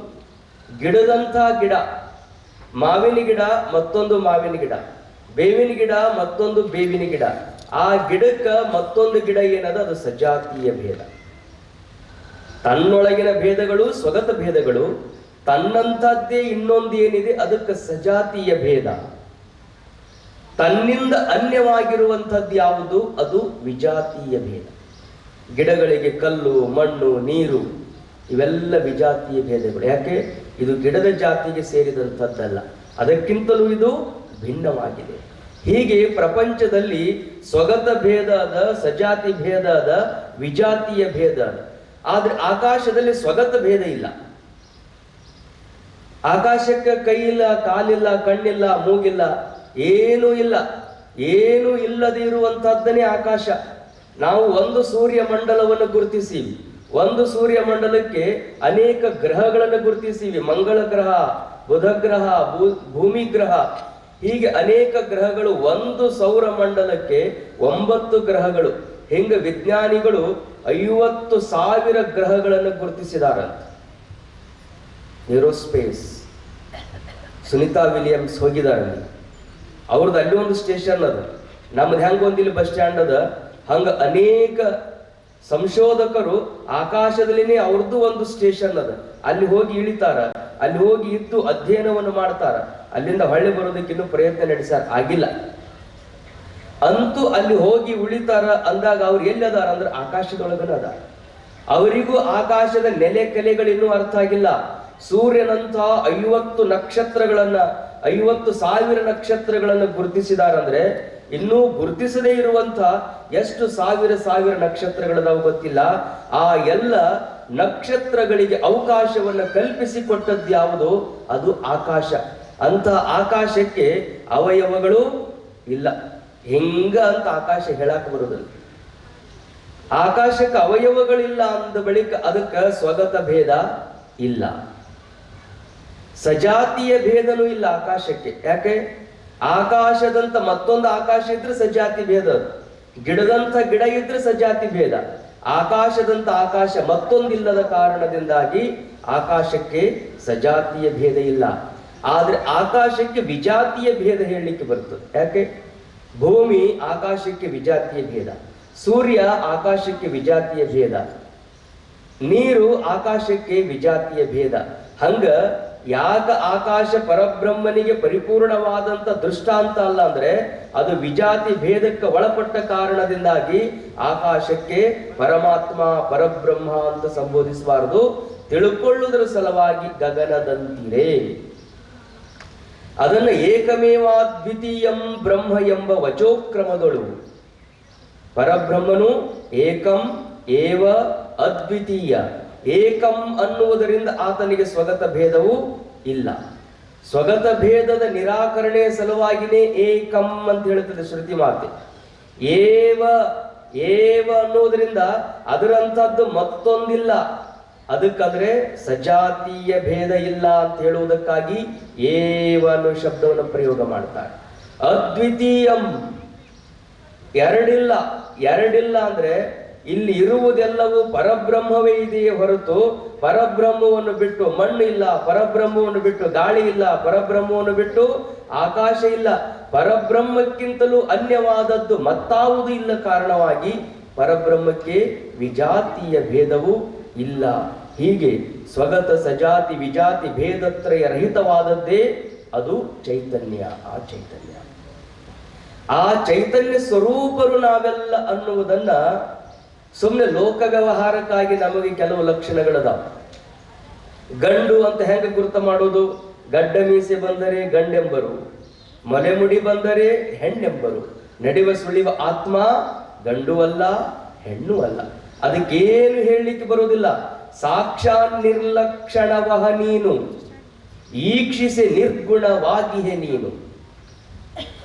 ಗಿಡದಂಥ ಗಿಡ, ಮಾವಿನ ಗಿಡ ಮತ್ತೊಂದು ಮಾವಿನ ಗಿಡ, ಬೇವಿನ ಗಿಡ ಮತ್ತೊಂದು ಬೇವಿನ ಗಿಡ, ಆ ಗಿಡಕ್ಕೆ ಮತ್ತೊಂದು ಗಿಡ ಏನದ ಅದು ಸಜಾತೀಯ ಭೇದ. ತನ್ನೊಳಗಿನ ಭೇದಗಳು ಸ್ವಗತ ಭೇದಗಳು, ತನ್ನಂಥದ್ದೇ ಇನ್ನೊಂದು ಏನಿದೆ ಅದಕ್ಕೆ ಸಜಾತೀಯ ಭೇದ. ತನ್ನಿಂದ ಅನ್ಯವಾಗಿರುವಂಥದ್ದು ಯಾವುದು? ಅದು ವಿಜಾತೀಯ ಭೇದ. ಗಿಡಗಳಿಗೆ ಕಲ್ಲು, ಮಣ್ಣು, ನೀರು ಇವೆಲ್ಲ ವಿಜಾತೀಯ ಭೇದಗಳು. ಯಾಕೆ? ಇದು ಗಿಡದ ಜಾತಿಗೆ ಸೇರಿದಂಥದ್ದಲ್ಲ, ಅದಕ್ಕಿಂತಲೂ ಇದು ಭಿನ್ನವಾಗಿದೆ. ಹೀಗೆ ಪ್ರಪಂಚದಲ್ಲಿ ಸ್ವಗತ ಭೇದ ಅದ, ಸಜಾತಿ ಭೇದ ಅದ, ವಿಜಾತೀಯ ಭೇದ ಅದ. ಆದ್ರೆ ಆಕಾಶದಲ್ಲಿ ಸ್ವಗತ ಭೇದ ಇಲ್ಲ. ಆಕಾಶಕ್ಕೆ ಕೈ ಇಲ್ಲ, ಕಾಲಿಲ್ಲ, ಕಣ್ಣಿಲ್ಲ, ಮೂಗಿಲ್ಲ, ಏನೂ ಇಲ್ಲ. ಏನೂ ಇಲ್ಲದೆ ಇರುವಂತಹದ್ದನೇ ಆಕಾಶ. ನಾವು ಒಂದು ಸೂರ್ಯ ಮಂಡಲವನ್ನು ಗುರುತಿಸೀವಿ. ಒಂದು ಸೂರ್ಯ ಮಂಡಲಕ್ಕೆ ಅನೇಕ ಗ್ರಹಗಳನ್ನು ಗುರುತಿಸೀವಿ. ಮಂಗಳ ಗ್ರಹ, ಬುಧ ಗ್ರಹ, ಭೂಮಿ ಗ್ರಹ, ಹೀಗೆ ಅನೇಕ ಗ್ರಹಗಳು. ಒಂದು ಸೌರ ಮಂಡಲಕ್ಕೆ 9 ಗ್ರಹಗಳು. ಹಿಂಗ ವಿಜ್ಞಾನಿಗಳು 50,000 ಗ್ರಹಗಳನ್ನು ಗುರುತಿಸಿದಾರಂತ. ಏರೋಸ್ಪೇಸ್ ಸುನಿತಾ ವಿಲಿಯಮ್ಸ್ ಹೋಗಿದ್ದಾರೆ. ಅವ್ರದ್ದು ಅಲ್ಲಿ ಒಂದು ಸ್ಟೇಷನ್ ಅದ, ನಮ್ದು ಹೆಂಗ ಒಂದಿಲ್ಲಿ ಬಸ್ ಸ್ಟ್ಯಾಂಡ್ ಅದ, ಹಂಗ ಅನೇಕ ಸಂಶೋಧಕರು ಆಕಾಶದಲ್ಲಿನೇ ಅವ್ರದ್ದು ಒಂದು ಸ್ಟೇಷನ್ ಅದ. ಅಲ್ಲಿ ಹೋಗಿ ಇಳಿತಾರ, ಅಲ್ಲಿ ಹೋಗಿ ಇದ್ದು ಅಧ್ಯಯನವನ್ನು ಮಾಡ್ತಾರ. ಅಲ್ಲಿಂದ ಹೊಳ್ಳಿ ಬರೋದಕ್ಕೆ ಇನ್ನೂ ಪ್ರಯತ್ನ ನಡೆಸಾರ, ಆಗಿಲ್ಲ. ಅಂತೂ ಅಲ್ಲಿ ಹೋಗಿ ಉಳಿತಾರ ಅಂದಾಗ ಅವ್ರು ಎಲ್ಲಿದಾರ ಅಂದ್ರೆ ಆಕಾಶದೊಳಗನ ಅದ. ಅವರಿಗೂ ಆಕಾಶದ ನೆಲೆ ಕಲೆಗಳು ಇನ್ನೂ ಅರ್ಥ ಆಗಿಲ್ಲ. ಸೂರ್ಯನಂತ 50 ನಕ್ಷತ್ರಗಳನ್ನ, 50,000 ನಕ್ಷತ್ರಗಳನ್ನ ಗುರುತಿಸಿದಾರಂದ್ರೆ ಇನ್ನೂ ಗುರುತಿಸದೇ ಇರುವಂತ ಎಷ್ಟು ಸಾವಿರ ನಕ್ಷತ್ರಗಳದಾವ ಗೊತ್ತಿಲ್ಲ. ಆ ಎಲ್ಲ ನಕ್ಷತ್ರಗಳಿಗೆ ಅವಕಾಶವನ್ನು ಕಲ್ಪಿಸಿಕೊಟ್ಟದ್ದು ಯಾವುದು? ಅದು ಆಕಾಶ. ಅಂತ ಆಕಾಶಕ್ಕೆ ಅವಯವಗಳು ಇಲ್ಲ. ಹೆಂಗ ಅಂತ ಆಕಾಶ ಹೇಳಕ್ ಬರುದಿಲ್ಲ. ಆಕಾಶಕ್ಕೆ ಅವಯವಗಳಿಲ್ಲ ಅಂದ ಬಳಿಕ ಅದಕ್ಕೆ ಸ್ವಗತ ಭೇದ ಇಲ್ಲ, ಸಜಾತಿಯ ಭೇದನೂ ಇಲ್ಲ ಆಕಾಶಕ್ಕೆ. ಯಾಕೆ? ಆಕಾಶದಂತ ಮತ್ತೊಂದು ಆಕಾಶ ಇದ್ರೆ ಸಜಾತಿ ಭೇದ, ಗಿಡದಂತ ಗಿಡ ಇದ್ರೆ ಸಜಾತಿ ಭೇದ. ಆಕಾಶದಂತ ಆಕಾಶ ಮತ್ತೊಂದಿಲ್ಲದ ಕಾರಣದಿಂದಾಗಿ ಆಕಾಶಕ್ಕೆ ಸಜಾತಿಯ ಭೇದ ಇಲ್ಲ. ಆದ್ರೆ ಆಕಾಶಕ್ಕೆ ವಿಜಾತಿಯ ಭೇದ ಹೇಳಲಿಕ್ಕೆ ಬರ್ತದೆ. ಯಾಕೆ? ಭೂಮಿ ಆಕಾಶಕ್ಕೆ ವಿಜಾತಿಯ ಭೇದ, ಸೂರ್ಯ ಆಕಾಶಕ್ಕೆ ವಿಜಾತಿಯ ಭೇದ, ನೀರು ಆಕಾಶಕ್ಕೆ ವಿಜಾತಿಯ ಭೇದ. ಹಂಗ ಯಾಕ ಆಕಾಶ ಪರಬ್ರಹ್ಮನಿಗೆ ಪರಿಪೂರ್ಣವಾದಂತ ದೃಷ್ಟಾಂತ ಅಲ್ಲ ಅಂದ್ರೆ ಅದು ವಿಜಾತಿ ಭೇದಕ್ಕೆ ಒಳಪಟ್ಟ ಕಾರಣದಿಂದಾಗಿ ಆಕಾಶಕ್ಕೆ ಪರಮಾತ್ಮ ಪರಬ್ರಹ್ಮ ಅಂತ ಸಂಬೋಧಿಸಬಾರದು. ತಿಳ್ಕೊಳ್ಳುವುದರ ಸಲುವಾಗಿ ಗಗನದಂತಿರೆ. ಅದನ್ನ ಏಕಮೇವಾದ್ವಿತೀಯಂ ಬ್ರಹ್ಮ ಎಂಬ ವಚೋಕ್ರಮದೊಳು ಪರಬ್ರಹ್ಮನು ಏಕಂ ಏವ ಅದ್ವಿತೀಯ. ಏಕಂ ಅನ್ನುವುದರಿಂದ ಆತನಿಗೆ ಸ್ವಗತ ಭೇದವೂ ಇಲ್ಲ. ಸ್ವಗತ ಭೇದದ ನಿರಾಕರಣೆಯ ಸಲುವಾಗಿನೇ ಏಕಂ ಅಂತ ಹೇಳುತ್ತದೆ ಶ್ರುತಿ ಮಾತೆ. ಏವ ಏವ ಅನ್ನುವುದರಿಂದ ಅದರಂಥದ್ದು ಮತ್ತೊಂದಿಲ್ಲ. ಅದಕ್ಕಾದ್ರೆ ಸಜಾತೀಯ ಭೇದ ಇಲ್ಲ ಅಂತ ಹೇಳುವುದಕ್ಕಾಗಿ ಏವ ಅನ್ನೋ ಶಬ್ದವನ್ನು ಪ್ರಯೋಗ ಮಾಡ್ತಾರೆ. ಅದ್ವಿತೀಯಂ ಎರಡಿಲ್ಲ ಅಂದ್ರೆ ಇಲ್ಲಿ ಇರುವುದೆಲ್ಲವೂ ಪರಬ್ರಹ್ಮವೇ ಇದೆಯೇ ಹೊರತು ಪರಬ್ರಹ್ಮವನ್ನು ಬಿಟ್ಟು ಮಣ್ಣು ಇಲ್ಲ, ಪರಬ್ರಹ್ಮವನ್ನು ಬಿಟ್ಟು ಗಾಳಿ ಇಲ್ಲ, ಪರಬ್ರಹ್ಮವನ್ನು ಬಿಟ್ಟು ಆಕಾಶ ಇಲ್ಲ. ಪರಬ್ರಹ್ಮಕ್ಕಿಂತಲೂ ಅನ್ಯವಾದದ್ದು ಮತ್ತಾವುದೂ ಇಲ್ಲ. ಕಾರಣವಾಗಿ ಪರಬ್ರಹ್ಮಕ್ಕೆ ವಿಜಾತಿಯ ಭೇದವೂ ಇಲ್ಲ. ಹೀಗೆ ಸ್ವಗತ ಸಜಾತಿ ವಿಜಾತಿ ಭೇದತ್ರಯ ರಹಿತವಾದದ್ದೇ ಅದು ಚೈತನ್ಯ. ಆ ಚೈತನ್ಯ ಸ್ವರೂಪರು ನಾವೆಲ್ಲ ಅನ್ನುವುದನ್ನ ಸುಮ್ಮನೆ ಲೋಕ ವ್ಯವಹಾರಕ್ಕಾಗಿ ನಮಗೆ ಕೆಲವು ಲಕ್ಷಣಗಳದಾವ. ಗಂಡು ಅಂತ ಹೆಂಗ ಗುರುತ ಮಾಡೋದು? ಗಡ್ಡ ಮೀಸೆ ಬಂದರೆ ಗಂಡೆಂಬರು, ಮೊಲೆಮುಡಿ ಬಂದರೆ ಹೆಣ್ಣೆಂಬರು, ನಡೆಯುವ ಸುಳಿವ ಆತ್ಮ ಗಂಡು ಅಲ್ಲ ಹೆಣ್ಣು ಅಲ್ಲ. ಅದಕ್ಕೇನು ಹೇಳಲಿಕ್ಕೆ ಬರುವುದಿಲ್ಲ. ಸಾಕ್ಷಾತ್ ನಿರ್ಲಕ್ಷಣವಹ ನೀನು, ಈಕ್ಷಿಸೆ ನಿರ್ಗುಣವಾಗಿಹೆ ನೀನು.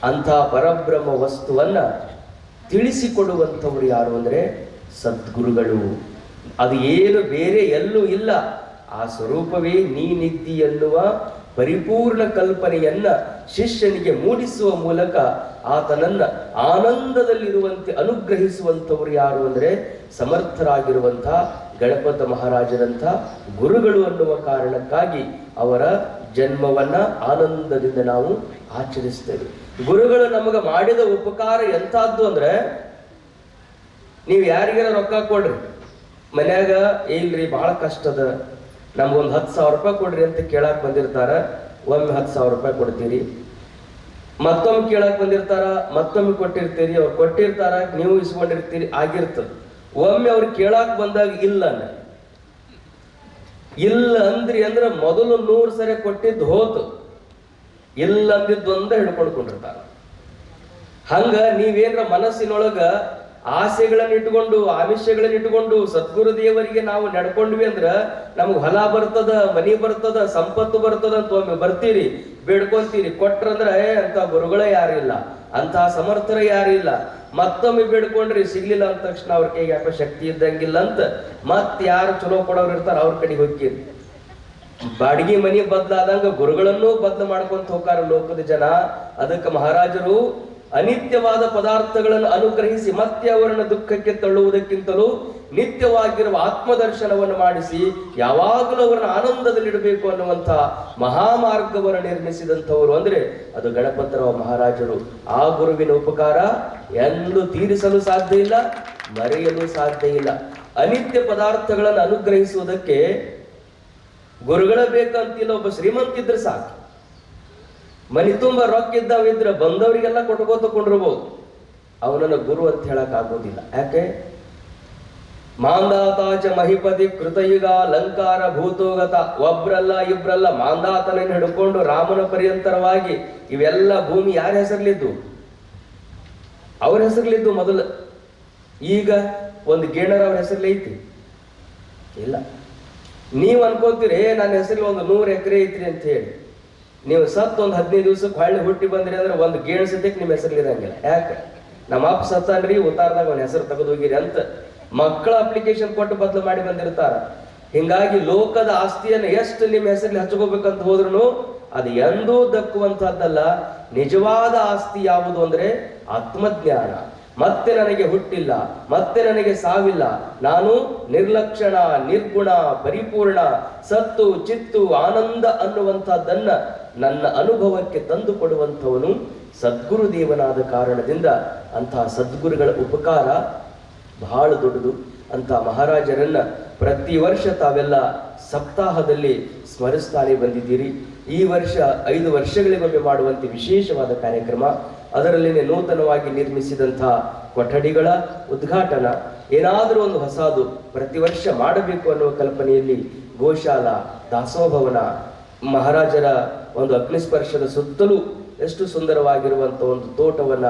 ಅಂಥ ಪರಬ್ರಹ್ಮ ವಸ್ತುವನ್ನ ತಿಳಿಸಿಕೊಡುವಂಥವ್ರು ಯಾರು ಅಂದ್ರೆ ಸದ್ಗುರುಗಳು. ಅದು ಏನು ಬೇರೆ ಎಲ್ಲೂ ಇಲ್ಲ, ಆ ಸ್ವರೂಪವೇ ನೀನಿದ್ದಿ ಎನ್ನುವ ಪರಿಪೂರ್ಣ ಕಲ್ಪನೆಯನ್ನ ಶಿಷ್ಯನಿಗೆ ಮೂಡಿಸುವ ಮೂಲಕ ಆತನನ್ನ ಆನಂದದಲ್ಲಿರುವಂತೆ ಅನುಗ್ರಹಿಸುವಂಥವ್ರು ಯಾರು ಅಂದ್ರೆ ಸಮರ್ಥರಾಗಿರುವಂತಹ ಗಣಪತ ಮಹಾರಾಜರಂಥ ಗುರುಗಳು ಅನ್ನುವ ಕಾರಣಕ್ಕಾಗಿ ಅವರ ಜನ್ಮವನ್ನ ಆನಂದದಿಂದ ನಾವು ಆಚರಿಸ್ತೇವೆ. ಗುರುಗಳು ನಮಗೆ ಮಾಡಿದ ಉಪಕಾರ ಎಂಥದ್ದು ಅಂದ್ರೆ, ನೀವು ಯಾರಿಗಾರ ರೊಕ್ಕ ಕೊಡ್ರಿ, ಮನ್ಯಾಗ ಇಲ್ರಿ ಬಹಳ ಕಷ್ಟದ ನಮ್ಗೊಂದು 10,000 ರೂಪಾಯಿ ಕೊಡ್ರಿ ಅಂತ ಕೇಳಕ್ ಬಂದಿರ್ತಾರ. ಒಮ್ಮೆ 10,000 ರೂಪಾಯಿ ಕೊಡ್ತೀರಿ, ಮತ್ತೊಮ್ಮೆ ಕೇಳಕ್ ಬಂದಿರ್ತಾರ, ಮತ್ತೊಮ್ಮೆ ಕೊಟ್ಟಿರ್ತೀರಿ, ಅವ್ರು ಕೊಟ್ಟಿರ್ತಾರ, ನೀವು ಇಸ್ಕೊಂಡಿರ್ತೀರಿ, ಆಗಿರ್ತದ. ಒಮ್ಮೆ ಅವ್ರು ಕೇಳಾಕ್ ಬಂದಾಗ ಇಲ್ಲ ಅಂದ್ರೆ ಮೊದಲು 100 ಸರಿ ಕೊಟ್ಟಿದ್ದು ಹೋತು, ಇಲ್ಲ ಅಂದಿದ್ದು ಒಂದ ಹಿಡ್ಕೊಂಡ್ಕೊಂಡಿರ್ತಾರ. ಹಂಗ ನೀವೇನ್ರ ಮನಸ್ಸಿನೊಳಗ ಆಸೆಗಳನ್ನ ಇಟ್ಕೊಂಡು, ಆಮಿಷಗಳನ್ನ ಇಟ್ಕೊಂಡು ಸದ್ಗುರು ದೇವರಿಗೆ ನಾವು ನಡ್ಕೊಂಡ್ವಿ ಅಂದ್ರ ನಮ್ಗೆ ಹೊಲ ಬರ್ತದ, ಮನಿ ಬರ್ತದ, ಸಂಪತ್ತು ಬರ್ತದ ಅಂತ ಒಮ್ಮೆ ಬರ್ತೀರಿ, ಬೇಡ್ಕೊಂತೀರಿ. ಕೊಟ್ರಂದ್ರ ಅಂತ ಗುರುಗಳೇ ಯಾರಿಲ್ಲ, ಅಂತ ಸಮರ್ಥರ ಯಾರಿಲ್ಲ. ಮತ್ತೊಮ್ಮೆ ಬೇಡ್ಕೊಂಡ್ರಿ, ಸಿಗ್ಲಿಲ್ಲ ಅಂದ ತಕ್ಷಣ ಅವ್ರ ಕೈಗೆ ಯಾಕೋ ಶಕ್ತಿ ಇದ್ದಂಗಿಲ್ಲ ಅಂತ ಮತ್ ಯಾರು ಚಲೋ ಕೊಡೋರು ಇರ್ತಾರ ಅವ್ರ ಕಡೆಗೆ ಹೋಗ್ತೀರಿ. ಬಾಡಿಗೆ ಮನಿ ಬದ್ಲಾದಂಗ ಗುರುಗಳನ್ನೂ ಬದ್ಲು ಮಾಡ್ಕೊಂತ ಹೋಗಾರ ಲೋಕದ ಜನ. ಅದಕ್ಕೆ ಮಹಾರಾಜರು ಅನಿತ್ಯವಾದ ಪದಾರ್ಥಗಳನ್ನು ಅನುಗ್ರಹಿಸಿ ಮತ್ತೆ ಅವರನ್ನ ದುಃಖಕ್ಕೆ ತಳ್ಳುವುದಕ್ಕಿಂತಲೂ ನಿತ್ಯವಾಗಿರುವ ಆತ್ಮದರ್ಶನವನ್ನು ಮಾಡಿಸಿ ಯಾವಾಗಲೂ ಅವರನ್ನ ಆನಂದದಲ್ಲಿಡಬೇಕು ಅನ್ನುವಂಥ ಮಹಾಮಾರ್ಗವನ್ನು ನಿರ್ಮಿಸಿದಂಥವರು ಅಂದ್ರೆ ಅದು ಗಣಪತರಾವ್ ಮಹಾರಾಜರು. ಆ ಗುರುವಿನ ಉಪಕಾರ ಎಂದು ತೀರಿಸಲು ಸಾಧ್ಯ ಇಲ್ಲ, ಮರೆಯಲು ಸಾಧ್ಯ ಇಲ್ಲ. ಅನಿತ್ಯ ಪದಾರ್ಥಗಳನ್ನು ಅನುಗ್ರಹಿಸುವುದಕ್ಕೆ ಗುರುಗಳ ಬೇಕಂತಿಲ್ಲ, ಒಬ್ಬ ಶ್ರೀಮಂತ ಇದ್ರೆ ಸಾಕು. ಮನಿ ತುಂಬ ರೊಕ್ಕ ಇದ್ದಾವಿದ್ರೆ ಬಂದವರಿಗೆಲ್ಲ ಕೊಟ್ಕೋತಕೊಂಡಿರ್ಬೋದು, ಅವನನ್ನ ಗುರು ಅಂತ ಹೇಳಕ್ ಆಗೋದಿಲ್ಲ. ಯಾಕೆ? ಮಾಂದಾತಾಚ ಮಹಿಪತಿ ಕೃತಯುಗ ಲಂಕಾರ ಭೂತೋಗತ. ಒಬ್ರಲ್ಲ ಇಬ್ರಲ್ಲ, ಮಾಂದಾತನನ್ನು ಹಿಡ್ಕೊಂಡು ರಾಮನ ಪರ್ಯಂತರವಾಗಿ ಇವೆಲ್ಲ ಭೂಮಿ ಯಾರ ಹೆಸರ್ಲಿದ್ದು? ಅವ್ರ ಹೆಸರ್ಲಿದ್ದು ಮೊದಲು. ಈಗ ಒಂದು ಗೇಣರ ಅವ್ರ ಹೆಸರ್ಲಿ ಐತಿ? ಇಲ್ಲ. ನೀವು ಅನ್ಕೋತೀರಿ ನನ್ನ ಹೆಸರಲ್ಲಿ ಒಂದು 100 ಎಕರೆ ಐತ್ರಿ ಅಂತ ಹೇಳಿ. ನೀವು ಸತ್ ಒಂದು 15 ದಿವಸಕ್ಕೆ ಹೊಳ್ಳಿ ಹುಟ್ಟಿ ಬಂದ್ರಿ ಅಂದ್ರೆ ಒಂದು ಗೇಣು ಸದ್ಯಕ್ಕೆ ನಿಮ್ಮ ಹೆಸರಲ್ಲಿ ಇರಂಗಿಲ್ಲ. ಯಾಕೆ? ನಮ್ಮ ಅಪ್ಪ ಸತ್ತನ್ರಿ, ಉತ್ತಾರದಾಗ ಅವನ ಹೆಸರು ತೆಗೆದು ಹೋಗಿರಿ ಅಂತ ಮಕ್ಕಳ ಅಪ್ಲಿಕೇಶನ್ ಕೊಟ್ಟು ಬದಲು ಮಾಡಿ ಬಂದಿರ್ತಾರ. ಹಿಂಗಾಗಿ ಲೋಕದ ಆಸ್ತಿಯನ್ನು ಎಷ್ಟು ನಿಮ್ಮ ಹೆಸರಲ್ಲಿ ಹಚ್ಕೋಬೇಕಂತ ಹೋದ್ರು ಅದು ಎಂದೂ ದಕ್ಕುವಂತಹದ್ದಲ್ಲ. ನಿಜವಾದ ಆಸ್ತಿ ಯಾವುದು ಅಂದ್ರೆ ಆತ್ಮಜ್ಞಾನ. ಮತ್ತೆ ನನಗೆ ಹುಟ್ಟಿಲ್ಲ, ಮತ್ತೆ ನನಗೆ ಸಾವಿಲ್ಲ, ನಾನು ನಿರ್ಲಕ್ಷಣ, ನಿರ್ಗುಣ, ಪರಿಪೂರ್ಣ, ಸತ್ತು ಚಿತ್ತು ಆನಂದ ಅನ್ನುವಂಥದ್ದನ್ನ ನನ್ನ ಅನುಭವಕ್ಕೆ ತಂದು ಕೊಡುವಂಥವನು ಸದ್ಗುರು ದೇವನಾದ ಕಾರಣದಿಂದ ಅಂತಹ ಸದ್ಗುರುಗಳ ಉಪಕಾರ ಬಹಳ ದೊಡ್ಡದು. ಅಂತ ಮಹಾರಾಜರನ್ನ ಪ್ರತಿ ವರ್ಷ ತಾವೆಲ್ಲ ಸಪ್ತಾಹದಲ್ಲಿ ಸ್ಮರಿಸ್ತಾನೆ ಬಂದಿದ್ದೀರಿ. ಈ ವರ್ಷ 5 ವರ್ಷಗಳಿಗೊಮ್ಮೆ ಮಾಡುವಂತೆ ವಿಶೇಷವಾದ ಕಾರ್ಯಕ್ರಮ. ಅದರಲ್ಲಿನೇ ನೂತನವಾಗಿ ನಿರ್ಮಿಸಿದಂತಹ ಕೊಠಡಿಗಳ ಉದ್ಘಾಟನಾ, ಏನಾದರೂ ಒಂದು ಹೊಸದು ಪ್ರತಿ ವರ್ಷ ಮಾಡಬೇಕು ಅನ್ನುವ ಕಲ್ಪನೆಯಲ್ಲಿ ಗೋಶಾಲ, ದಾಸೋಭವನ, ಮಹಾರಾಜರ ಒಂದು ಅಗ್ನಿಸ್ಪರ್ಶದ ಸುತ್ತಲೂ ಎಷ್ಟು ಸುಂದರವಾಗಿರುವಂಥ ಒಂದು ತೋಟವನ್ನ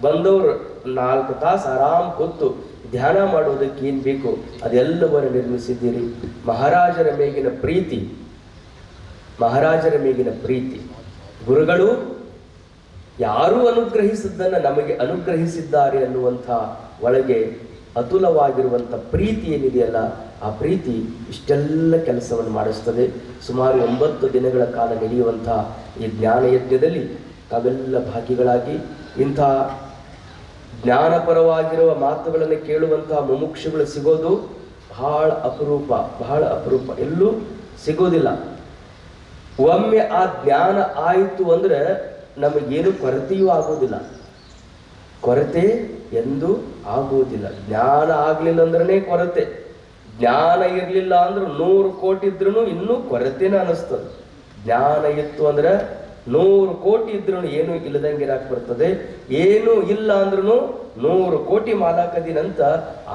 ಬಂದವರು 4 ತಾಸು ಆರಾಮ್ ಕೂತು ಧ್ಯಾನ ಮಾಡುವುದಕ್ಕೆ ಏನ್ ಬೇಕು ಅದೆಲ್ಲವನ್ನು ನಿರ್ಮಿಸಿದ್ದೀರಿ. ಮಹಾರಾಜರ ಮೇಗಿನ ಪ್ರೀತಿ, ಮಹಾರಾಜರ ಮೇಗಿನ ಪ್ರೀತಿ, ಗುರುಗಳು ಯಾರೂ ಅನುಗ್ರಹಿಸಿದ್ದನ್ನು ನಮಗೆ ಅನುಗ್ರಹಿಸಿದ್ದಾರೆ ಅನ್ನುವಂಥ ಒಳಗೆ ಅತುಲವಾಗಿರುವಂಥ ಪ್ರೀತಿ ಏನಿದೆಯಲ್ಲ, ಆ ಪ್ರೀತಿ ಇಷ್ಟೆಲ್ಲ ಕೆಲಸವನ್ನು ಮಾಡಿಸ್ತದೆ. ಸುಮಾರು 9 ದಿನಗಳ ಕಾಲ ನಡೆಯುವಂಥ ಈ ಜ್ಞಾನ ಯಜ್ಞದಲ್ಲಿ ತಾವೆಲ್ಲ ಭಾಗಿಗಳಾಗಿ ಇಂಥ ಜ್ಞಾನಪರವಾಗಿರುವ ಮಾತುಗಳನ್ನು ಕೇಳುವಂತಹ ಮುಮುಕ್ಷುಗಳು ಸಿಗೋದು ಬಹಳ ಅಪರೂಪ, ಬಹಳ ಅಪರೂಪ, ಎಲ್ಲೂ ಸಿಗೋದಿಲ್ಲ. ಒಮ್ಮೆ ಆ ಜ್ಞಾನ ಆಯಿತು ಅಂದ್ರೆ ನಮಗೇನು ಕೊರತೆಯೂ ಆಗೋದಿಲ್ಲ, ಕೊರತೆ ಎಂದೂ ಆಗುವುದಿಲ್ಲ. ಜ್ಞಾನ ಆಗ್ಲಿಲ್ಲ ಅಂದ್ರೇ ಕೊರತೆ, ಜ್ಞಾನ ಇರಲಿಲ್ಲ ಅಂದ್ರೆ 100 ಕೋಟಿ ಇದ್ರೂ ಇನ್ನೂ ಕೊರತೆನ ಅನಿಸ್ತದೆ. ಜ್ಞಾನ ಇತ್ತು ಅಂದ್ರೆ 100 ಕೋಟಿ ಇದ್ರೂ ಏನು ಇಲ್ಲದಂಗಿರಾಕ್ ಬರ್ತದೆ, ಏನೂ ಇಲ್ಲ ಅಂದ್ರೂ 100 ಕೋಟಿ ಮಾಲಾಕದಿನಂತ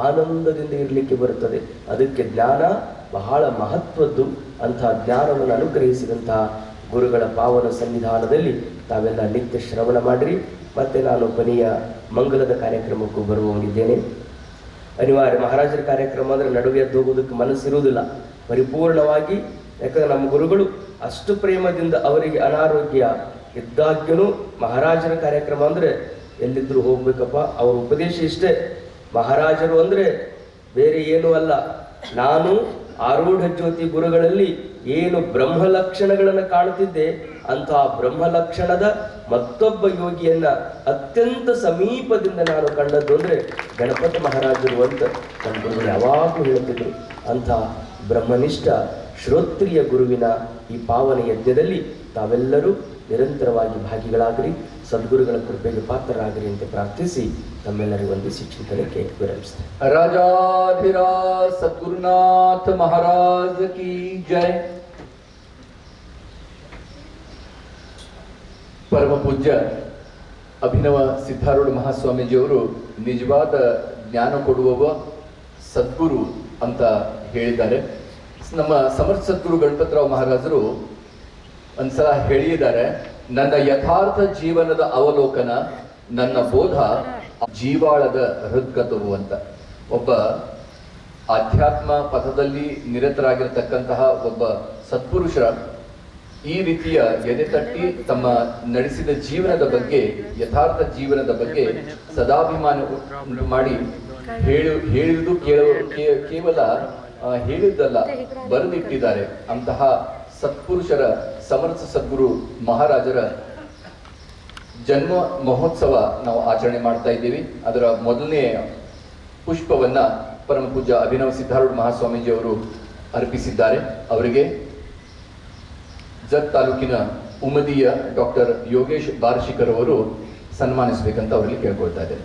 ಆನಂದದಿಂದ ಇರಲಿಕ್ಕೆ ಬರುತ್ತದೆ. ಅದಕ್ಕೆ ಜ್ಞಾನ ಬಹಳ ಮಹತ್ವದ್ದು. ಅಂತಹ ಜ್ಞಾನವನ್ನು ಅನುಗ್ರಹಿಸಿದಂತಹ ಗುರುಗಳ ಪಾವನ ಸನ್ನಿಧಾನದಲ್ಲಿ ತಾವೆಲ್ಲ ನಿತ್ಯ ಶ್ರವಣ ಮಾಡಿರಿ. ಮತ್ತೆ ನಾನು ಕೊನೆಯ ಮಂಗಲದ ಕಾರ್ಯಕ್ರಮಕ್ಕೂ ಬರುವವನಿದ್ದೇನೆ. ಅನಿವಾರ್ಯ ಮಹಾರಾಜರ ಕಾರ್ಯಕ್ರಮ ಅಂದರೆ ನಡುವೆ ಎದ್ದು ಹೋಗೋದಕ್ಕೆ ಮನಸ್ಸಿರುವುದಿಲ್ಲ ಪರಿಪೂರ್ಣವಾಗಿ. ಯಾಕಂದ್ರೆ ನಮ್ಮ ಗುರುಗಳು ಅಷ್ಟು ಪ್ರೇಮದಿಂದ ಅವರಿಗೆ ಅನಾರೋಗ್ಯ ಇದ್ದಾಗ್ಯೂ ಮಹಾರಾಜರ ಕಾರ್ಯಕ್ರಮ ಅಂದರೆ ಎಲ್ಲಿದ್ದರೂ ಹೋಗ್ಬೇಕಪ್ಪ. ಅವ್ರ ಉಪದೇಶ ಇಷ್ಟೇ, ಮಹಾರಾಜರು ಅಂದರೆ ಬೇರೆ ಏನೂ ಅಲ್ಲ. ನಾನು ಆರೂಢ ಜ್ಯೋತಿ ಗುರುಗಳಲ್ಲಿ ಏನು ಬ್ರಹ್ಮ ಲಕ್ಷಣಗಳನ್ನು ಕಾಣುತ್ತಿದ್ದೆ, ಅಂತಹ ಬ್ರಹ್ಮ ಲಕ್ಷಣದ ಮತ್ತೊಬ್ಬ ಯೋಗಿಯನ್ನ ಅತ್ಯಂತ ಸಮೀಪದಿಂದ ನಾನು ಕಂಡದ್ದು ಅಂದರೆ ಗಣಪತಿ ಮಹಾರಾಜರು ಅಂತ ನನ್ನ ಗುರುಗಳು ಯಾವಾಗಲೂ ಹೇಳುತ್ತಿದ್ದರು. ಅಂತಹ ಬ್ರಹ್ಮನಿಷ್ಠ ಶ್ರೋತ್ರಿಯ ಗುರುವಿನ ಈ ಪಾವನ ಯಜ್ಞದಲ್ಲಿ ತಾವೆಲ್ಲರೂ ನಿರಂತರವಾಗಿ ಭಾಗಿಗಳಾಗಿರಿ, ಸದ್ಗುರುಗಳ ಕೃಪೆಗೆ ಪಾತ್ರರಾಗಿರಿ ಅಂತ ಪ್ರಾರ್ಥಿಸಿ ತಮ್ಮೆಲ್ಲರಿಗೂ ವಂದಿಸಿ ಚಿಂತನೆಗೆ ವಿರಮಿಸ್ತೇನೆ. ರಾಜಾಧಿರಾಜ ಸದ್ಗುರುನಾಥ ಮಹಾರಾಜ ಕಿ ಜೈ. ಪರಮ ಪೂಜ್ಯ ಅಭಿನವ ಸಿದ್ಧಾರೂಢ ಮಹಾಸ್ವಾಮೀಜಿಯವರು ನಿಜವಾದ ಜ್ಞಾನ ಕೊಡುವವ ಸದ್ಗುರು ಅಂತ ಹೇಳಿದ್ದಾರೆ. ನಮ್ಮ ಸಮರ್ಥ ಸದ್ಗುರು ಗಣಪತರಾವ್ ಮಹಾರಾಜರು ಒಂದ್ಸಲ ಹೇಳಿದ್ದಾರೆ, ನನ್ನ ಯಥಾರ್ಥ ಜೀವನದ ಅವಲೋಕನ, ನನ್ನ ಬೋಧ ಜೀವಾಳದ ಹೃದ್ಗತವು ಅಂತ. ಒಬ್ಬ ಆಧ್ಯಾತ್ಮ ಪಥದಲ್ಲಿ ನಿರತರಾಗಿರತಕ್ಕಂತಹ ಒಬ್ಬ ಸತ್ಪುರುಷರ ಈ ರೀತಿಯ ಎದೆ ತಟ್ಟಿ ತಮ್ಮ ನಡೆಸಿದ ಜೀವನದ ಬಗ್ಗೆ, ಯಥಾರ್ಥ ಜೀವನದ ಬಗ್ಗೆ ಸದಾಭಿಮಾನ ಉಂಟು ಮಾಡಿ ಹೇಳಿದುದು ಕೇವಲ ಹೇಳಿದ್ದಲ್ಲ, ಬರೆದಿಟ್ಟಿದ್ದಾರೆ. ಅಂತಹ ಸತ್ಪುರುಷರ ಸಮರ್ಥ ಸದ್ಗುರು ಮಹಾರಾಜರ ಜನ್ಮ ಮಹೋತ್ಸವ ನಾವು ಆಚರಣೆ ಮಾಡ್ತಾ ಇದ್ದೀವಿ. ಅದರ ಮೊದಲನೇ ಪುಷ್ಪವನ್ನ ಪರಮ ಪೂಜ್ಯ ಅಭಿನವ ಸಿದ್ಧಾರೂಢ ಮಹಾಸ್ವಾಮೀಜಿ ಅವರು ಅರ್ಪಿಸಿದ್ದಾರೆ. ಅವರಿಗೆ ಜತ್ ತಾಲೂಕಿನ ಉಮದಿಯ ಡಾಕ್ಟರ್ ಯೋಗೇಶ್ ಬಾರ್ಶಿಕರ್ ಅವರು ಸನ್ಮಾನಿಸಬೇಕಂತ ಅವರಲ್ಲಿ ಕೇಳ್ಕೊಳ್ತಾ ಇದ್ದಾರೆ.